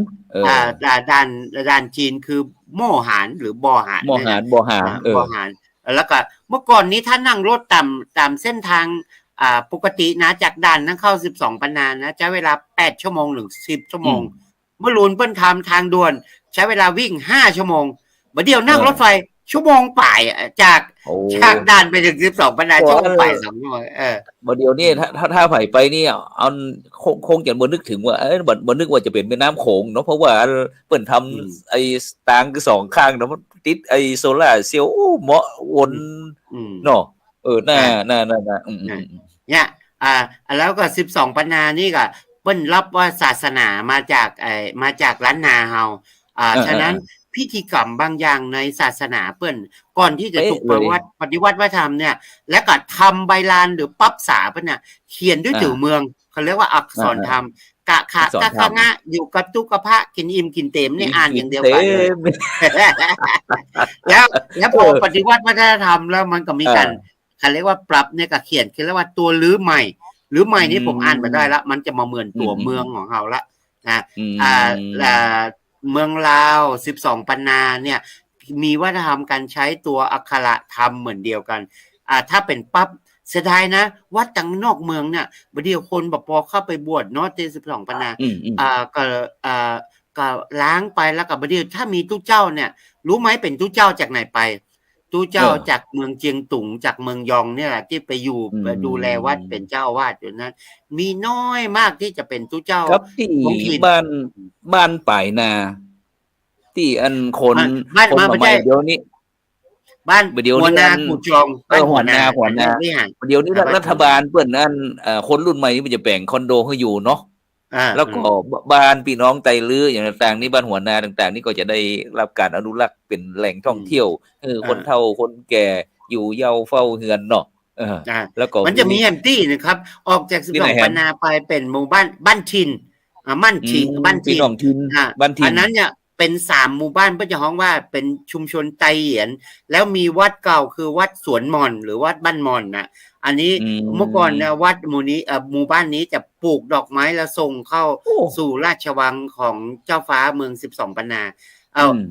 ด่านจีนคือโม่หานหรือบ่อหานบ่อหารแล้วก็เมื่อก่อนนี้ถ้านั่งรถตามเส้นทางปกตินะจากด่านนั่งเข้า12ปันนานะใช้เวลา8ชั่วโมงหรือ10ชั่วโมงเมื่อลูนเปิ้นทำทางด่วนใช้เวลาวิ่ง5ชั่วโมงบัดเดียวนั่งรถไฟ ชั่วโมงป่ายอะจาก โอ้ ด่านไปถึง12 ปันนาชั่วโมงป่าย2 ชั่วโมงบ่เดี๋ยวนี้ถ้าไผไปนี่เอาคงจะบ่นึกถึงว่าบ่นึกว่าจะเป็นแม่น้ำโขงเนาะเพราะว่าเปิ้นทำไอ้ตางคือ2ข้างเนาะมันติดไอ้โซล่าร์เซลล์โอ้เหมาะวนเนาะน่าเนี่ยแล้วก็12 ปันนานี่ก็เปิ้นรับว่าศาสนามาจากล้านนาเฮาฉะนั้นพิธีกรรมบางอย่างในศาสนาเปิ้นก่อนที่จะถูกปฏิวัติวัฒนธรรมเนี่ยและก็ทำใบลานหรือปั๊บษาเปิ้นน่ะเขียนด้วยตัวเมืองเขาเรียกว่าอักษรธรรมกะคะงะอยู่กับตุกะพะกินอิ่มกินเต็มนี่อ่านอย่างเดียวกันเลยแล้วพอปฏิวัติวัฒนธรรมแล้วมันก็มีการเขาเรียกว่าปรับเนี่ยก็เขียนคือเรียกว่าตัวลื้อใหม่นี่ผมอ่านมาได้ละมันจะมาเหมือนตัวเมืองของเราละนะเมืองลาว12 ปันนาเนี่ยมีวัฒนธรรมการใช้ตัวอักขระธรรมเหมือนเดียวกันถ้าเป็นปั๊บเสียดายนะวัดต่างนอกเมืองเนี่ยบางทีคนแบบพอเข้าไปบวชเนาะที่12 ปันนาก็ล้างไปแล้วก็บางทีถ้ามีตู้เจ้าเนี่ยรู้ไหมเป็นตู้เจ้าจากไหนไปตู้เจ้าจากเมืองเจียงตุงจากเมืองยองเนี่ยแหละที่ไปอยู่ดูแลวัดเป็นเจ้าอาวาสอยู่นั้นมีน้อยมากที่จะเป็นตู้เจ้าครับที่บ้านป่ายนาที่อันคนใหม่เดี๋ยวนี้บ้านหัวนากูจองหัวนาเดี๋ยวนี้รัฐบาลเปิ้นอันคนรุ่นใหม่นี่มันจะแบ่งคอนโดให้อยู่เนาะแล้วก็บ้านพี่น้องไตลื้ออย่างต่างๆนี่บ้านหัวนาต่างๆนี่ก็จะได้รับการอนุรักษ์เป็นแหล่งท่องเที่ยวคนเฒ่าคนแก่อยู่เยาว์เฝ้าเฮือนเนาะแล้วก็มันจะมีแอมตี้นะครับออกจาก12 ปันนาไปเป็นหมู่บ้านชินบ้านชินอันนั้นเนี่ยเป็น3 หมู่บ้านเพื่อจะฮ้องว่าเป็นชุมชนไตเหยียนแล้วมีวัดเก่าคือวัดสวนมอนหรือวัดบ้านมอนนะอันนี้เมื่อก่อนนะวัดหมู่บ้านนี้จะปลูกดอกไม้แล้วส่งเข้าสู่ราชวังของเจ้าฟ้าเมือง12 ปันนา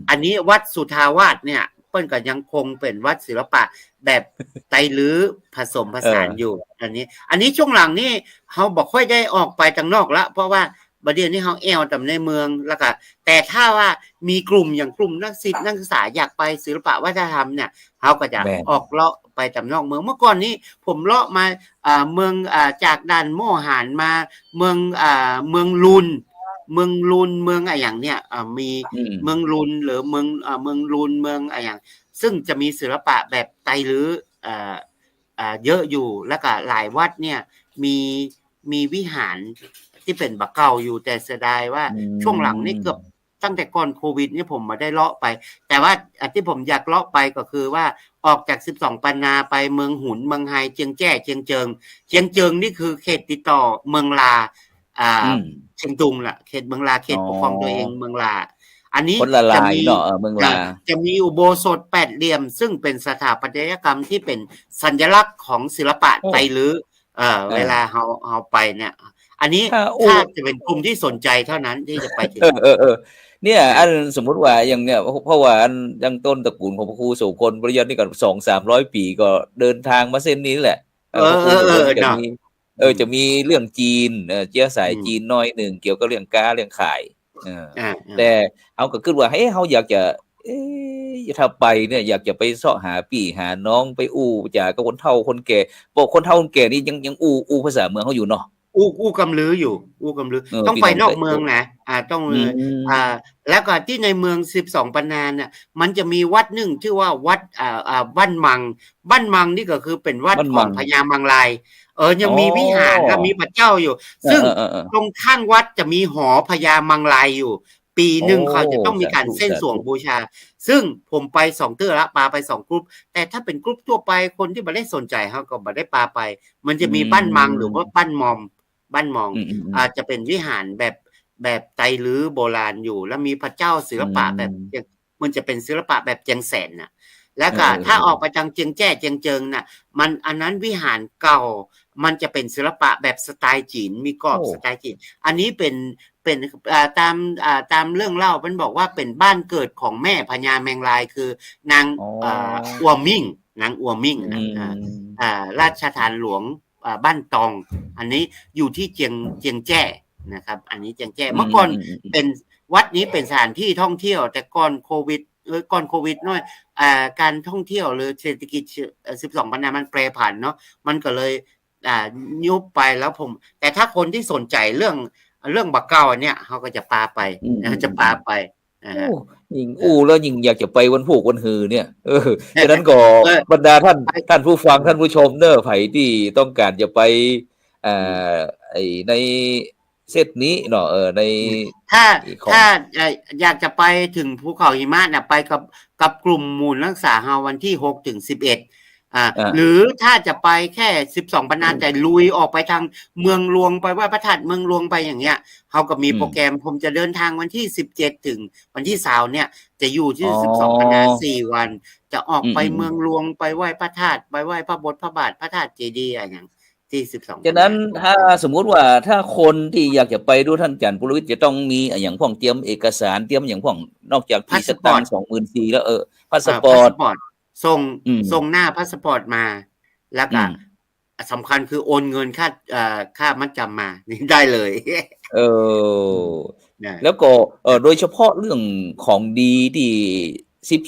อันนี้วัดสุทาวาสเนี่ยเปิ้นก็ยังคงเป็นวัดศิลปะแบบไตลื้อผสมผสานอยู่อันนี้ช่วงหลังนี่เฮาบ่ค่อยได้ออกไปทางนอกละเพราะว่าบัดเดี๋ยวนี้เฮาแอวแต่ในเมืองแล้วก็แต่ถ้าว่ามีกลุ่มอย่างกลุ่มนักศึกษาอยากไปศิลปะวัฒนธรรมเนี่ยเฮาก็จะออกเลาะไปตามนอกเมืองเมื่อก่อนนี้ผมเลาะมาเมืองจากด่านโมหานมาเมืองลุนเมืองอะไรอย่างเนี่ยมีเมืองลุนหรือเมืองลุนเมืองอะไรอย่างซึ่งจะมีศิลปะแบบไตลื้อเยอะอยู่แล้วก็หลายวัดเนี่ยมีวิหารที่เป็นบักเก่าอยู่แต่เสียดายว่าช่วงหลังนี่เกือบตั้งแต่ก่อนโควิดนี่ผมมาได้เลาะไปแต่ว่าที่ผมอยากเลาะไปก็คือว่าออกจาก12 ปันนาไปเมืองหุนเมืองไฮเจียงแจ้เจียงเจิงนี่คือเขตติดต่อเมืองลาเชียงตุงล่ะเขตเมืองลาเขตปกครองตัวเองเมืองลาอันนี้จะมีอุโบสถ8 เหลี่ยมซึ่งเป็นสถาปัตยกรรมที่เป็นสัญลักษณ์ของศิลปะไตลื้อเวลาเฮาไปเนี่ยอันนี้ถ้าจะเป็นกลุ่มที่สนใจเท่านั้นที่จะไปถึงเนี่ยอันสมมุติว่าอย่างเนี่ยเพราะว่าอันยังต้นตระกูลของพระครูโสพลปริยัตินี่ก็ 200-300 ปีก็เดินทางมาเส้นนี้แหละจะมีเรื่องจีนเชื้อสายจีนน้อยนึงเกี่ยวกับเรื่องเรื่องขายแต่เอาก็คิดว่าเฮาอยากจะถ้าไปเนี่ยอยากจะไปเสาะหาพี่หาน้องไปจากกับคนเฒ่าคนแก่พวกคนเฒ่าคนแก่นี่ยังภาษาเมืองเฮาอยู่เนาะกำลืออยู่ต้องไปนอกเมืองนะต้องแล้วก็ที่ในเมือง12 ปันนาเนี่ยมันจะมีวัดหนึ่งชื่อว่าวัดบ้านมังนี่ก็คือเป็นวัดของพญามังลายยังมีวิหารและมีพระเจ้าอยู่ซึ่งตรงข้างวัดจะมีหอพญามังลายอยู่ปีหนึ่งเขาจะต้องมีการเส้นสวงบูชาซึ่งผมไป2 เทื่อละปาไป2 กรุ๊ปแต่ถ้าเป็นกรุ๊ปทั่วไปคนที่ไม่ได้สนใจเขาก็ไม่ได้ปาไปมันจะมีบ้านมังหรือว่าบ้านมองอาจจะเป็นวิหารแบบไตลื้อโบราณอยู่แล้วมีพระเจ้าศิลปะแบบมันจะเป็นศิลปะแบบเจียงแสนน่ะแล้วก็ถ้าออกไปทางเจียงแจ้เจียงเจิงน่ะมันอันนั้นวิหารเก่ามันจะเป็นศิลปะแบบสไตล์จีนมีกรอบสไตล์จีนอันนี้เป็นตามเรื่องเล่ามันบอกว่าเป็นบ้านเกิดของแม่พญาแมงลายคือนางอัวมิ่งราชธานหลวงบ้านตองอันนี้อยู่ที่เจียงแจ้นะครับอันนี้เจียงแจ้เมื่อก่อนเป็นวัดนี้เป็นสถานที่ท่องเที่ยวแต่ก่อนโควิด ก่อนโควิดน้อยการท่องเที่ยวหรือเศรษฐกิจ12 ปันนามันแปรผันเนาะมันก็เลยยุบไปแล้วแต่ถ้าคนที่สนใจเรื่องบักเก้าอันเนี้ยเขาก็จะปาไปจะปาไปยิ่งแล้วยิ่งอยากจะไปวันพุธวันหือเนี่ยฉะนั้นก็บรรดาท่านผู้ฟังท่านผู้ชมเนอะไผที่ต้องการจะไปในเซตนี้เนาะในถ้าอยากจะไปถึงภูเขาหิมะเนี่ยไปกับกลุ่มมูลนักศึกษาเฮาวันที่6 ถึง 11หรือถ้าจะไปแค่12 ปันนาแต่ลุยออกไปทางเมืองหลวงไปไหว้พระธาตุเมืองหลวงไปอย่างเงี้ยเฮาก็มีโปรแกรมผมจะเดินทางวันที่17 ถึงวันที่20เนี่ยจะอยู่ที่12 ปันนา4 วันจะออกไปเมืองหลวงไปไหว้พระธาตุไปไหว้พระบาทพระธาตุเจดีย์อะไรอย่างที่12 ฉะนั้นถ้าสมมุติว่าถ้าคนที่อยากจะไปดูท่านอาจารย์ปุรวิทย์จะต้องมีอย่างพวกเตรียมเอกสารเตรียมอย่างพวกนอกจากที่สตางค์ 24,000 แล้วพาสปอร์ตส่งหน้าพาสปอร์ตมาแล้วก็สำคัญคือโอนเงินค่ามัดจำมานี่ได้เลยแล้วก็โดยเฉพาะเรื่องของดีที่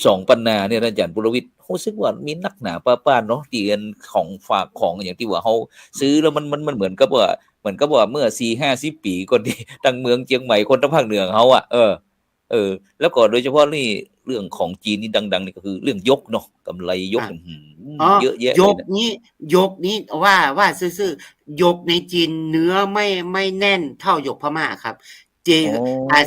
12 ปันนาเนี่ยอาจารย์ปุรวิทย์รู้สึกว่ามีนักหนาป้าเนาะที่ของฝากของอย่างที่ว่าเขาซื้อแล้วมันเหมือนกับว่าเมื่อ 4-50 ปีก่อนที่ทางเมืองเชียงใหม่คนทางภาคเหนือเขาแล้วก็โดยเฉพาะนี่เรื่องของจีนนี่ดังๆนี่ก็คือเรื่องยกเนาะกำไรยกเยอะแยะยกนี้ว่าซื่อๆยกในจีนเนื้อไม่แน่นเท่ายกพม่าครับ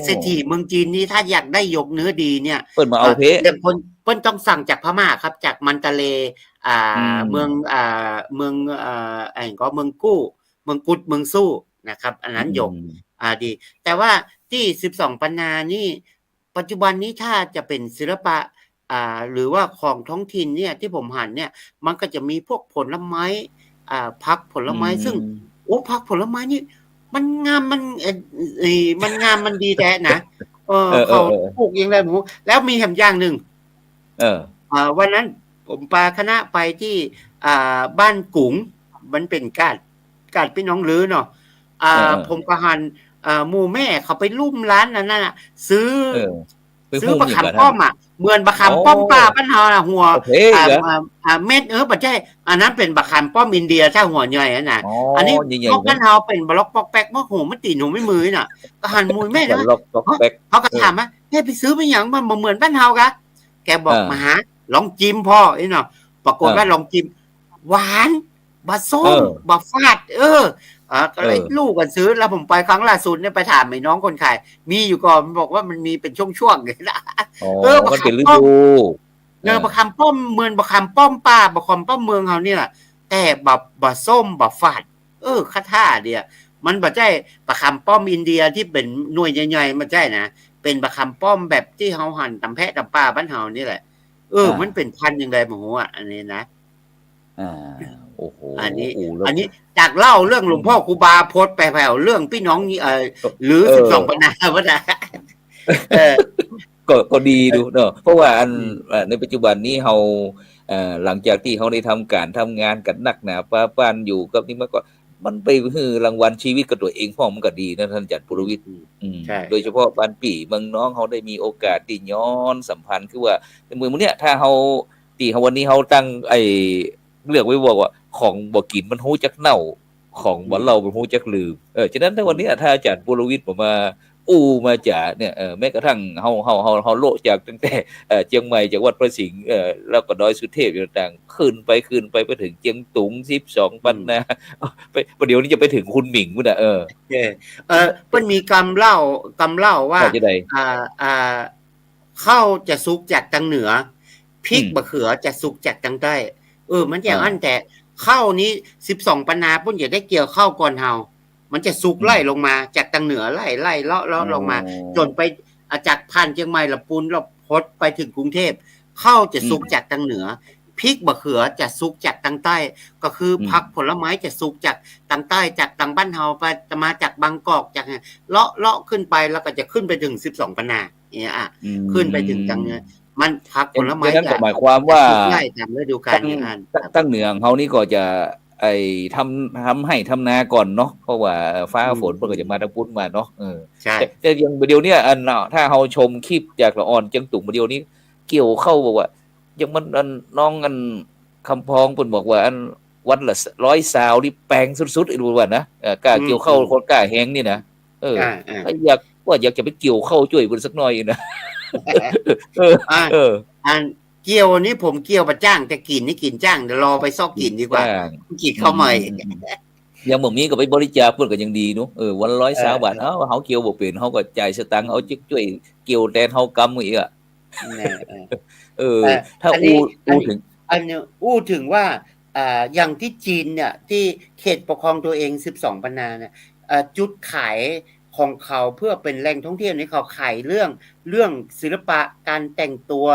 เศรษฐีเมืองจีนนี่ถ้าอยากได้ยกเนื้อดีเนี่ยเปิ้นมาเอาเพเดี๋ยวเปิ้นต้องสั่งจากพม่าครับจากมันตะเลเมืองก็เมืองกู้เมืองกุดเมืองสู้นะครับอันนั้นยกดีแต่ว่าที่12 ปันนานี่ปัจจุบันนี้ถ้าจะเป็นศิลปะหรือว่าของท้องถิ่นเนี่ยที่ผมหันเนี่ยมันก็จะมีพวกผลไม้ผักผลไม้ซึ่งผักผลไม้นี่มันงามมันดีแท้นะเขาปลูกอย่างไรหมูแล้วมีแถมอย่างหนึ่งวันนั้นผมพาคณะไปที่บ้านกุ๋งมันเป็นกาดพี่น้องลือเนาะผมก็หันหมู่แม่เขาไปลุ่มร้านนั้นน่ะซื้อบักขามป้อมเหมือนบักขามป้อมป่าบ้านเฮาน่ะหัวเม็ดบ่ใช่อันนั้นเป็นบักขามป้อมอินเดียถ้าหัวใหญ่น่ะอันนี้พวกบ้านเฮาเป็นบล็อกปอกแป๊กมะโหมันตีหนูไม่มือน่ะก็หันหมู่แม่นะเขาก็ถามว่าเฮ้ยไปซื้อไปหยังมันบ่เหมือนบ้านเฮากะแกบอกมาหาลองจิ้มพ่อเนาะปรากฏว่าลองจิ้มหวานบะส้มบะฟาดก็เลยลูกกันซื้อแล้วผมไปครั้งล่าสุดเนี่ยไปถามไอ้น้องคนขายมีอยู่ก่อนมันบอกว่ามันมีเป็นช่วงๆเลยนะมันเป็นฤดูบะคำป้อมเมืองบะคำป้อมป่าบะคำป้อมเมืองเขาเนี่ยแต่บะส้มบะฟาดคาท่าเดียมันบะใจบะคำป้อมอินเดียที่เป็นหน่วยใหญ่ๆมันใช่นะเป็นบะคำป้อมแบบที่เฮาหั่นตำแพะตำปลาบ้านเฮานี่แหละมันเป็นพันยังไงบ่ฮู้อันนี้นะโอ้โหอันนี้จากเล่าเรื่องหลวงพ่อครูบาโพสไปแผ่วเรื่องพี่น้องหรือ12 ปันนาว่าก็ดีดูเนาะเพราะว่าในปัจจุบันนี้เฮาหลังจากที่เฮาได้ทำงานกันหนักหนาป้านอยู่กับนี่มันไปฮือรางวัลชีวิตกับตัวเองพ่อมันก็ดีนะท่านอาจารย์ปุรวิทย์โดยเฉพาะบ้านปี่เมืองน้องเฮาได้มีโอกาสที่ย้อนสัมพันธ์คือว่าในเมืองเนี้ยถ้าเฮาวันนี้เฮาตั้งเลือกไว้บอกว่าของบ่กินมันฮู้จักเน่าของบ่เรามันฮู้จักลืมฉะนั้นถ้าวันนี้ถ้าอาจารย์ปุรวิทย์มามาจากเนี่ยแม้กระทั่งเฮาโลจากตั้งแต่เชียงใหม่จากวัดพระสิงห์แล้วก็ดอยสุเทพต่างๆขึ้นไปไปถึงเชียงตุง12 ปันนาไปเดี๋ยวนี้จะไปถึงคุณหมิงพุ่นน่ะเพิ่นมีกำเล่าว่าข้าวจะสุกจากทางเหนือพริกบะเขือจะสุกจากทางใต้มันอย่างนั้นแต่ข้าวนี้12 ปันนาพุ่นจะได้เกี่ยวข้าวก่อนเฮามันจะสุกไล่ลงมาจากทางเหนือไล่เลาะลงมาจนไปจากผ่านเชียงใหม่ละปูนแล้วพดไปถึงกรุงเทพข้าวจะสุกจากทางเหนือพริกบะเขือจะสุกจากทางใต้ก็คือผักผลไม้จะสุกจากทางใต้จากทางบ้านเฮาไปจะมาจากบางกอกจากเลาะขึ้นไปแล้วก็จะขึ้นไปถึง12 ปันนาเนี่ยขึ้นไปถึงทางมันผักผลไม้จะหมายความว่าใช่ตามฤดูกาลอย่างนั้นตั้งเหนือเฮานี่ก็จะทำให้ทำนาก่อนเนาะเพราะว่าฟ้าฝนมันก็จะมาทางพุ้นมาเนาะใช่แต่ยังเดี๋ยวนี้ถ้าเฮาชมคลิปจากละอ่อนเจียงตุงเดี๋ยวนี้ เกี่ยวเข้าบอกว่ายังมันอันน้องอันคำพองเพิ่นบอกว่าอันวันละ100 ซาวนี่แปลงสุดๆไอ้รู้ว่านะกล้าเกี่ยวเข้าคนกล้าแฮงนี่นะถ้าอยากจะไปเกี่ยวเข้าช่วยเพิ่นสักหน่อยนะอันเกี่ยวนี้ผมเกี่ยวประจ้างแต่กินนี่กินจ้างเดี๋ยวรอไปซอกกินดีกว่ากินเข้าใหม่ยังบ่มีก็ไปบริจาคเพิ่นก็ยังดีเนาะวันละ100 ซาวบาทเฮาเกี่ยวบ่เป็นเฮาก็จ่ายสตางค์เอาช่วยเกี่ยวแทนเฮากำอีกอ่ะถ้าอู้ถึงอันนี้อู้ถึงว่าอย่างที่จีนเนี่ยที่เขตปกครองตัวเอง12 ปันนาเนี่ยจุดขายของเขาเพื่อเป็นแหล่งท่องเที่ยวนี่เขาขายเรื่องศิลปะการแต่งตัว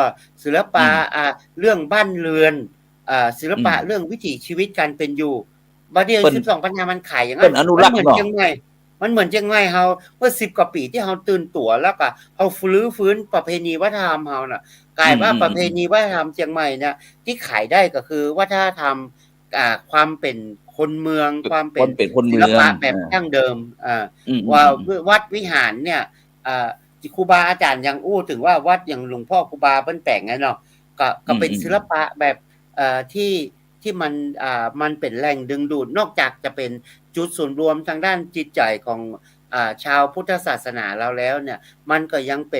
ศิลปะเรื่องบ้านเรือนศิลปะเรื่องวิถีชีวิตการเป็นอยู่บาเดียว12 ปันนามันขายอย่างนั้นมันเหมือนเชียงใหม่เฮาเมื่อ10 กว่าปีที่เฮาตื่นตัวแล้วก็เฮาฟื้นประเพณีวัฒนธรรมเฮาน่ะกลายว่าประเพณีวัฒนธรรมเชียงใหม่เนี่ยที่ขายได้ก็คือวัฒนธรรมความเป็นคนเมืองความเป็นศิลปะแบบดั้งเดิมว่าวัดวิหารเนี่ยครูบาอาจารย์ยังอู้ถึงว่าวัดอย่างหลวงพ่อครูบาเปิ้นแปลงไงเนาะก็เป็นศิลปะแบบที่มันเป็นแหล่งดึงดูดนอกจากจะเป็นจุดศูนย์รวมทางด้านจิตใจของชาวพุทธศาสนาเราแล้วเนี่ยมันก็ยังเ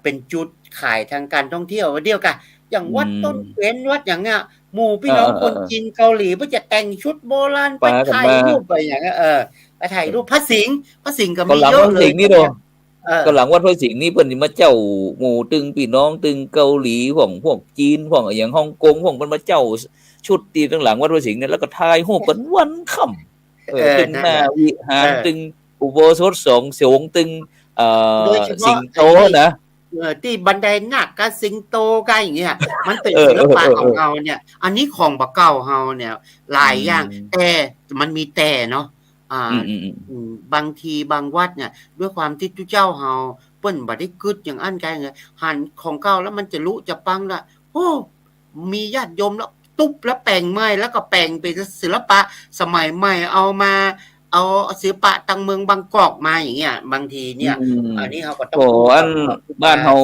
ป็นจุดขายทางการท่องเที่ยวเดียวกันอย่างวัดต้นเว้นวัดอย่างเงี้ยหมู่พี่น้องคนจีนเกาหลีเพื่อจะแต่งชุดโบราณไปถ่ายรูปไปอย่างเงี้ยไปถ่ายรูปพระสิงห์ก็มีเยอะเลยก็หลังวัดพระสิงห์นี่เพิ่นมาเจ้าหมู่ตึงพี่น้องตึงเกาหลีพวกจีนพวกอย่างฮ่องกงพวกมันมาเจ้าชุดที่ข้างหลังวัดพระสิงห์เนี่ยแล้วก็ถ่ายรูปกันวันค่ำตึงหน้าวิหารตึงอุโบสถสงฆ์ตึงสิงโตนะที่บันไดนาคกับสิงโตกันอย่างเงี้ยมันเป็นศิลปะของเราเนี่ยอันนี้ของบ่เก่าเฮาเนี่ยหลายอย่างแต่มันมีแต่เนาะบางทีบางวัดเนี่ยด้วยความที่ทุเจ้าเฮาเปิ้นบ่ได้กึดอย่างอันกันเลยหันของเก่าแล้วมันจะลุจะปังละโอ้มีญาติโยมแล้วตุ๊บแล้วแปลงใหม่แล้วก็แปลงเป็นศิลปะสมัยใหม่เอาศิลปะตังเมืองบางกอกมาอย่างเงี้ยบางทีเนี่ยอันนี้เฮาก็ต้องอันบ้านเฮา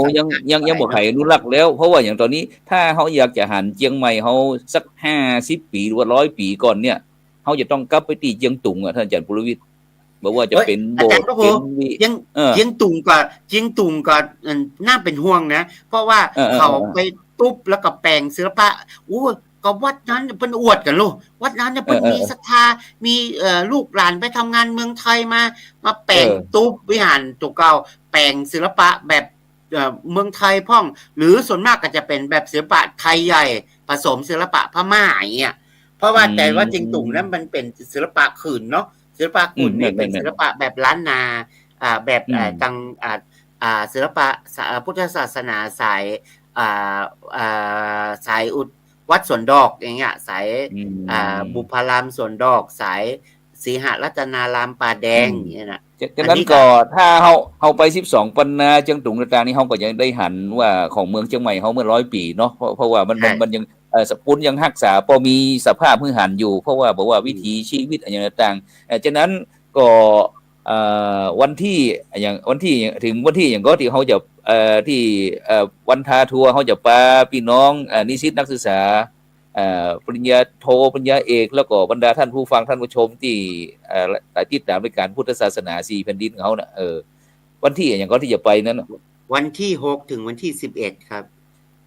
ยังบ่ให้อนุรักษ์แล้วเพราะว่าอย่างตอนนี้ถ้าเฮาอยากจะหันเจียงใหม่เฮาสัก50 ปีหรือว่า100 ปีก่อนเนี่ยเฮาจะต้องกลับไปที่เจียงตุงท่านอาจารย์ปุรวิทย์บอกว่าจะเป็นโบสถ์ยังเจียงตุงก็น่าเป็นห่วงนะเพราะว่าเขาไปตุ๊บแล้วก็แปลงศิลปะก็วัดนั้นเพิ่นอวดกันลูกวัดนั้นเนี่ยเพิ่นมีศรัทธามีลูกหลานไปทำงานเมืองไทยมาแปลงตุ๊บวิหารตัวเก่าแปลงศิลปะแบบเมืองไทยพ่องหรือส่วนมากก็จะเป็นแบบศิลปะไทยใหญ่ผสมศิลปะพม่าอย่างเงี้ยเพราะว่าแต่ว่าจริงตุ่งนั้นมันเป็นศิลปะขืนเนาะศิลปะขืนนี่เป็นศิลปะแบบล้านนาแบบทางศิลปะพุทธศาสนาสายวัดสวนดอกอย่างเงี้ยสายบุพารามสวนดอกสายศรีหรัตนารามป่าแดงอย่างเงี้ยนะฉะนั้นก็ถ้าเฮาไป12 ปันนาเจียงตุงต่างๆนี่เฮาก็ยังได้หันว่าของเมืองเชียงใหม่เฮาเมื่อ100 ปีเนาะเพราะว่ามันยังสกุลยังรักษาพอมีสภาพพื้นฐานอยู่เพราะว่าบอกว่าวิถีชีวิตอย่างต่างๆฉะนั้นก็วันที่ถึงวันที่อย่างก็ที่เฮาจะที่วันทาทัวร์เฮาจะพาพี่น้องนิสิตนักศึกษาปริญญาโทปริญญาเอกแล้วก็บรรดาท่านผู้ฟังท่านผู้ชมที่ติดตามรายการพุทธศาสนา4แผ่นดินของเฮาน่ะวันที่อย่างก็ที่จะไปนั้นวันที่6ถึงวันที่11ครับ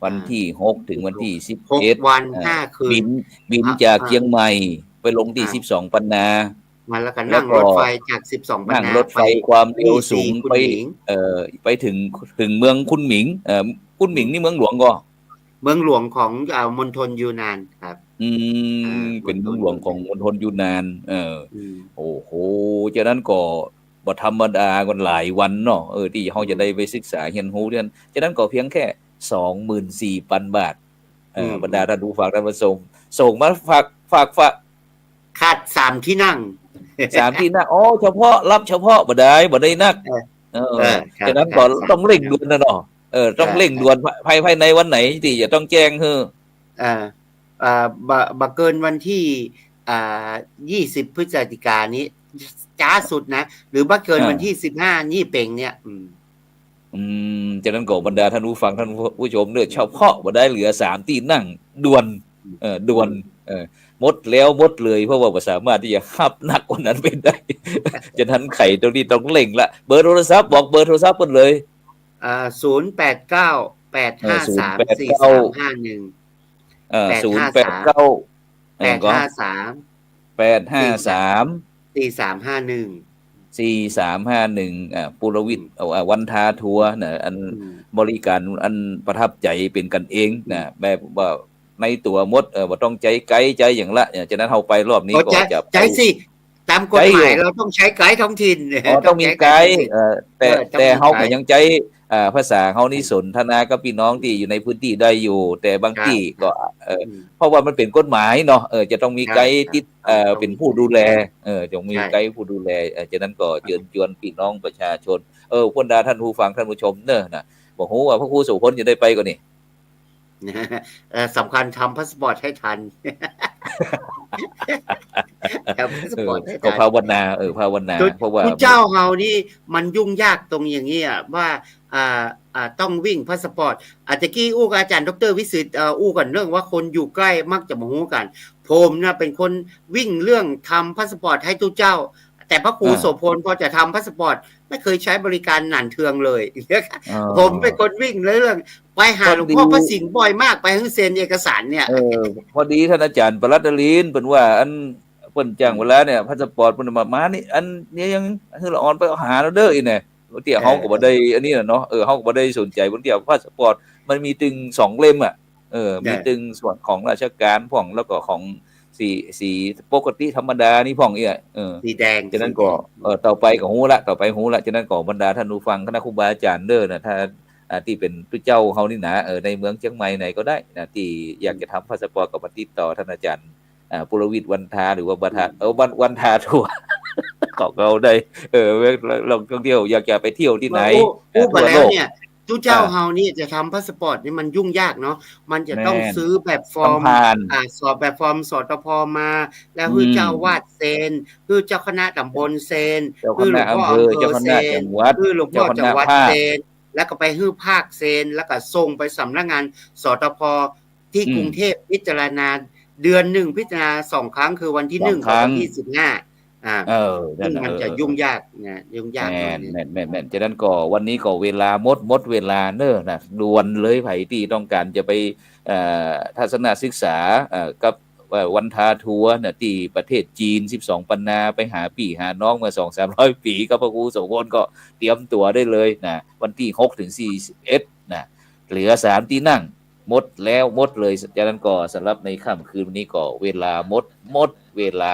วันที่6ถึงวันที่11วัน5คืนบินจากเชียงใหม่ไปลงที่12 ปันนามาแล้วก็นั่งรถไฟจาก12 ปันนานั่งรถไฟความเร็วสูงไปถึงเมืองคุนหมิงคุนหมิงนี่เมืองหลวงก็เมืองหลวงของมณฑลยูนานครับเป็นเมืองหลวงของมณฑลยูนานโอ้โหฉะนั้นก็บ่ธรรมดากันหลายวันเนาะที่เฮาจะได้ไปศึกษาเรียนรู้เรื่องฉะนั้นก็เพียงแค่ 24,000 บาทบรรดาท่านผู้ฟังท่านผู้ชมส่งมาฝากขาด3 ที่นั่ง3 ที่นั่งเฉพาะรับเฉพาะบ่ได้นักฉะนั้นก็ต้องเร่งด่วนนะเนาะต้องเร่งด่วนภายในวันไหนที่จะต้องแจ้งบ่เกินวันที่20 พฤศจิกายนนี้จ้าสุดนะหรือบ่เกินวันที่15นี่เป่งเนี่ย จากนั้นก็บรรดาท่านผู้ฟังท่านผู้ชมเนี่ยเฉพาะบ่ได้เหลือ3ที่นั่งด่วนด่วนหมดแล้วหมดเลยเพราะว่าบ่สามารถที่จะขับหนักกว่านั้นไปได้ฉะนั้นไข่ตรงนี้ต้องเร่งละเบอร์โทรศัพท์บอกเบอร์โทรศัพท์เพิ่นเลย089 853 4351 089 853 4351ปุรวิทย์วันทาทัวร์นะอันบริการอันประทับใจเป็นกันเองนะแบบว่าในตัวมดบ่ต้องใจไกด์ใจอย่างละฉะนั้นเฮาไปรอบนี้ก็จะใจสิตามกฎหมายเราต้องใช้ไกด์ท้องถิ่นต้องมีไกด์แต่เฮาก็ยังใจภาษาเฮานี่สนทนากับพี่น้องที่อยู่ในพื้นที่ได้อยู่แต่บางที่ก็เพราะว่ามันเป็นกฎหมายเนาะจะต้องมีไกด์ที่เป็นผู้ดูแลต้องมีไกด์ผู้ดูแลฉะนั้นก็เชิญชวนพี่น้องประชาชนคนดาท่านผู้ฟังท่านผู้ชมเนอะนะบอกฮู้ว่าพระครูโสพลจะได้ไปก่อนนี่สำคัญทำพาสปอร์ตให้ทันก็ภาวนาภาวนาเพราะว่าผู้เจ้าเฮานี่มันยุ่งยากตรงอย่างนี้ว่าต้องวิ่งพาสปอร์ตตะกี้อู้กับอาจารย์ดร.วิสิทธิ์อู้กันเรื่องว่าคนอยู่ใกล้มักจะมาฮู้กันผมนะเป็นคนวิ่งเรื่องทำพาสปอร์ตให้ตู้เจ้าแต่พระครูโสพลพอจะทำพาสปอร์ตไม่เคยใช้บริการหนานเทืองเลยผมเป็นคนวิ่งเรื่องไปหาหลวงพ่อพระสิงห์บ่อยมากไปให้เซ็นเอกสารเนี่ยพอดีท่านอาจารย์ปรัตลีนเป็นว่าอันเพิ่นจ้างเวลาเนี่ยพาสปอร์ตเพิ่นมานี่อันนี้ยังคือละออนไปหาแล้วเด้ออีเนี่ยบางทีเฮาก็บ่ได้อันนี้น่ะเนาะเฮาก็บ่ได้สนใจบางทีพาสปอร์ตมันมีถึง2เล่มมีถึงส่วนของราชการพ่องแล้วก็ของสีปกติธรรมดานี่พ่องสีแดงฉะนั้นก็ต่อไปก็ฮู้ละฉะนั้นก็บรรดาท่านผู้ฟังคณะครูบาอาจารย์เด้อนะถ้าที่เป็นผู้เจ้าเฮานี่นะในเมืองเชียงใหม่ไหนก็ได้นะที่อยากจะทำพาสปอร์ตก็มาติดต่อท่านอาจารย์ปุรวิทย์วันทาหรือว่าวันทาทัวร์ของเราได้ลองท่องเที่ยวอยากจะไปเที่ยวที่ไหนทั่วโลกเนี่ยตู้เจ้าเฮานี่จะทำพาสปอร์ตนี่มันยุ่งยากเนาะมันจะต้องซื้อแบบฟอร์มสอบแบบฟอร์มสตพมาแล้วคือเจ้าวาดเซ็นคือเจ้าคณะตำบลเซ็นคือหลวงพ่ออำเภอเซ็นคือหลวงพ่อจังหวัดเซ็นแล้วก็ไปฮื้อภาคเซ็นแล้วก็ส่งไปสำนักงานสตพที่กรุงเทพพิจารณาเดือน1พิจารณา2ครั้งคือวันที่1กับวันที่15มันจะยุ่งยากนะยุ่งยากแม่นฉะนั้นก็วันนี้ก็เวลาหมดเวลาเนอะนะด่วนเลยไผที่ต้องการจะไปทัศนศึกษากับวันทาทัวร์น่ะที่ประเทศจีน12ปันนาไปหาพี่หาน้องมา 2-300 ปีกับพระครูโสพลก็เตรียมตัวได้เลยนะวันที่6ถึง41นะเหลือ3ที่นั่งหมดแล้วหมดเลยฉะนั้นก็สำหรับในค่ำคืนวันนี้ก็เวลาหมดเวลา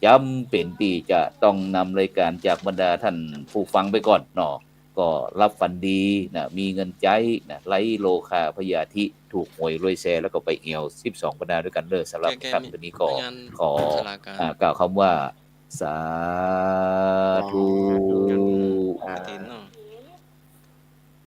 จำเป็นที่จะต้องนำรายการจากบรรดาท่านผู้ฟังไปก่อนเนาะก็รับฝันดีนะมีเงินใจนะไล่โลคาพยาธิถูกหวยรวยแซแล้วก็ไปเอี่ยว12ปันนาด้วยกันเด้อสำหรับค่ำคืนนี้ก็ขอกล่าวคำว่าสาธุ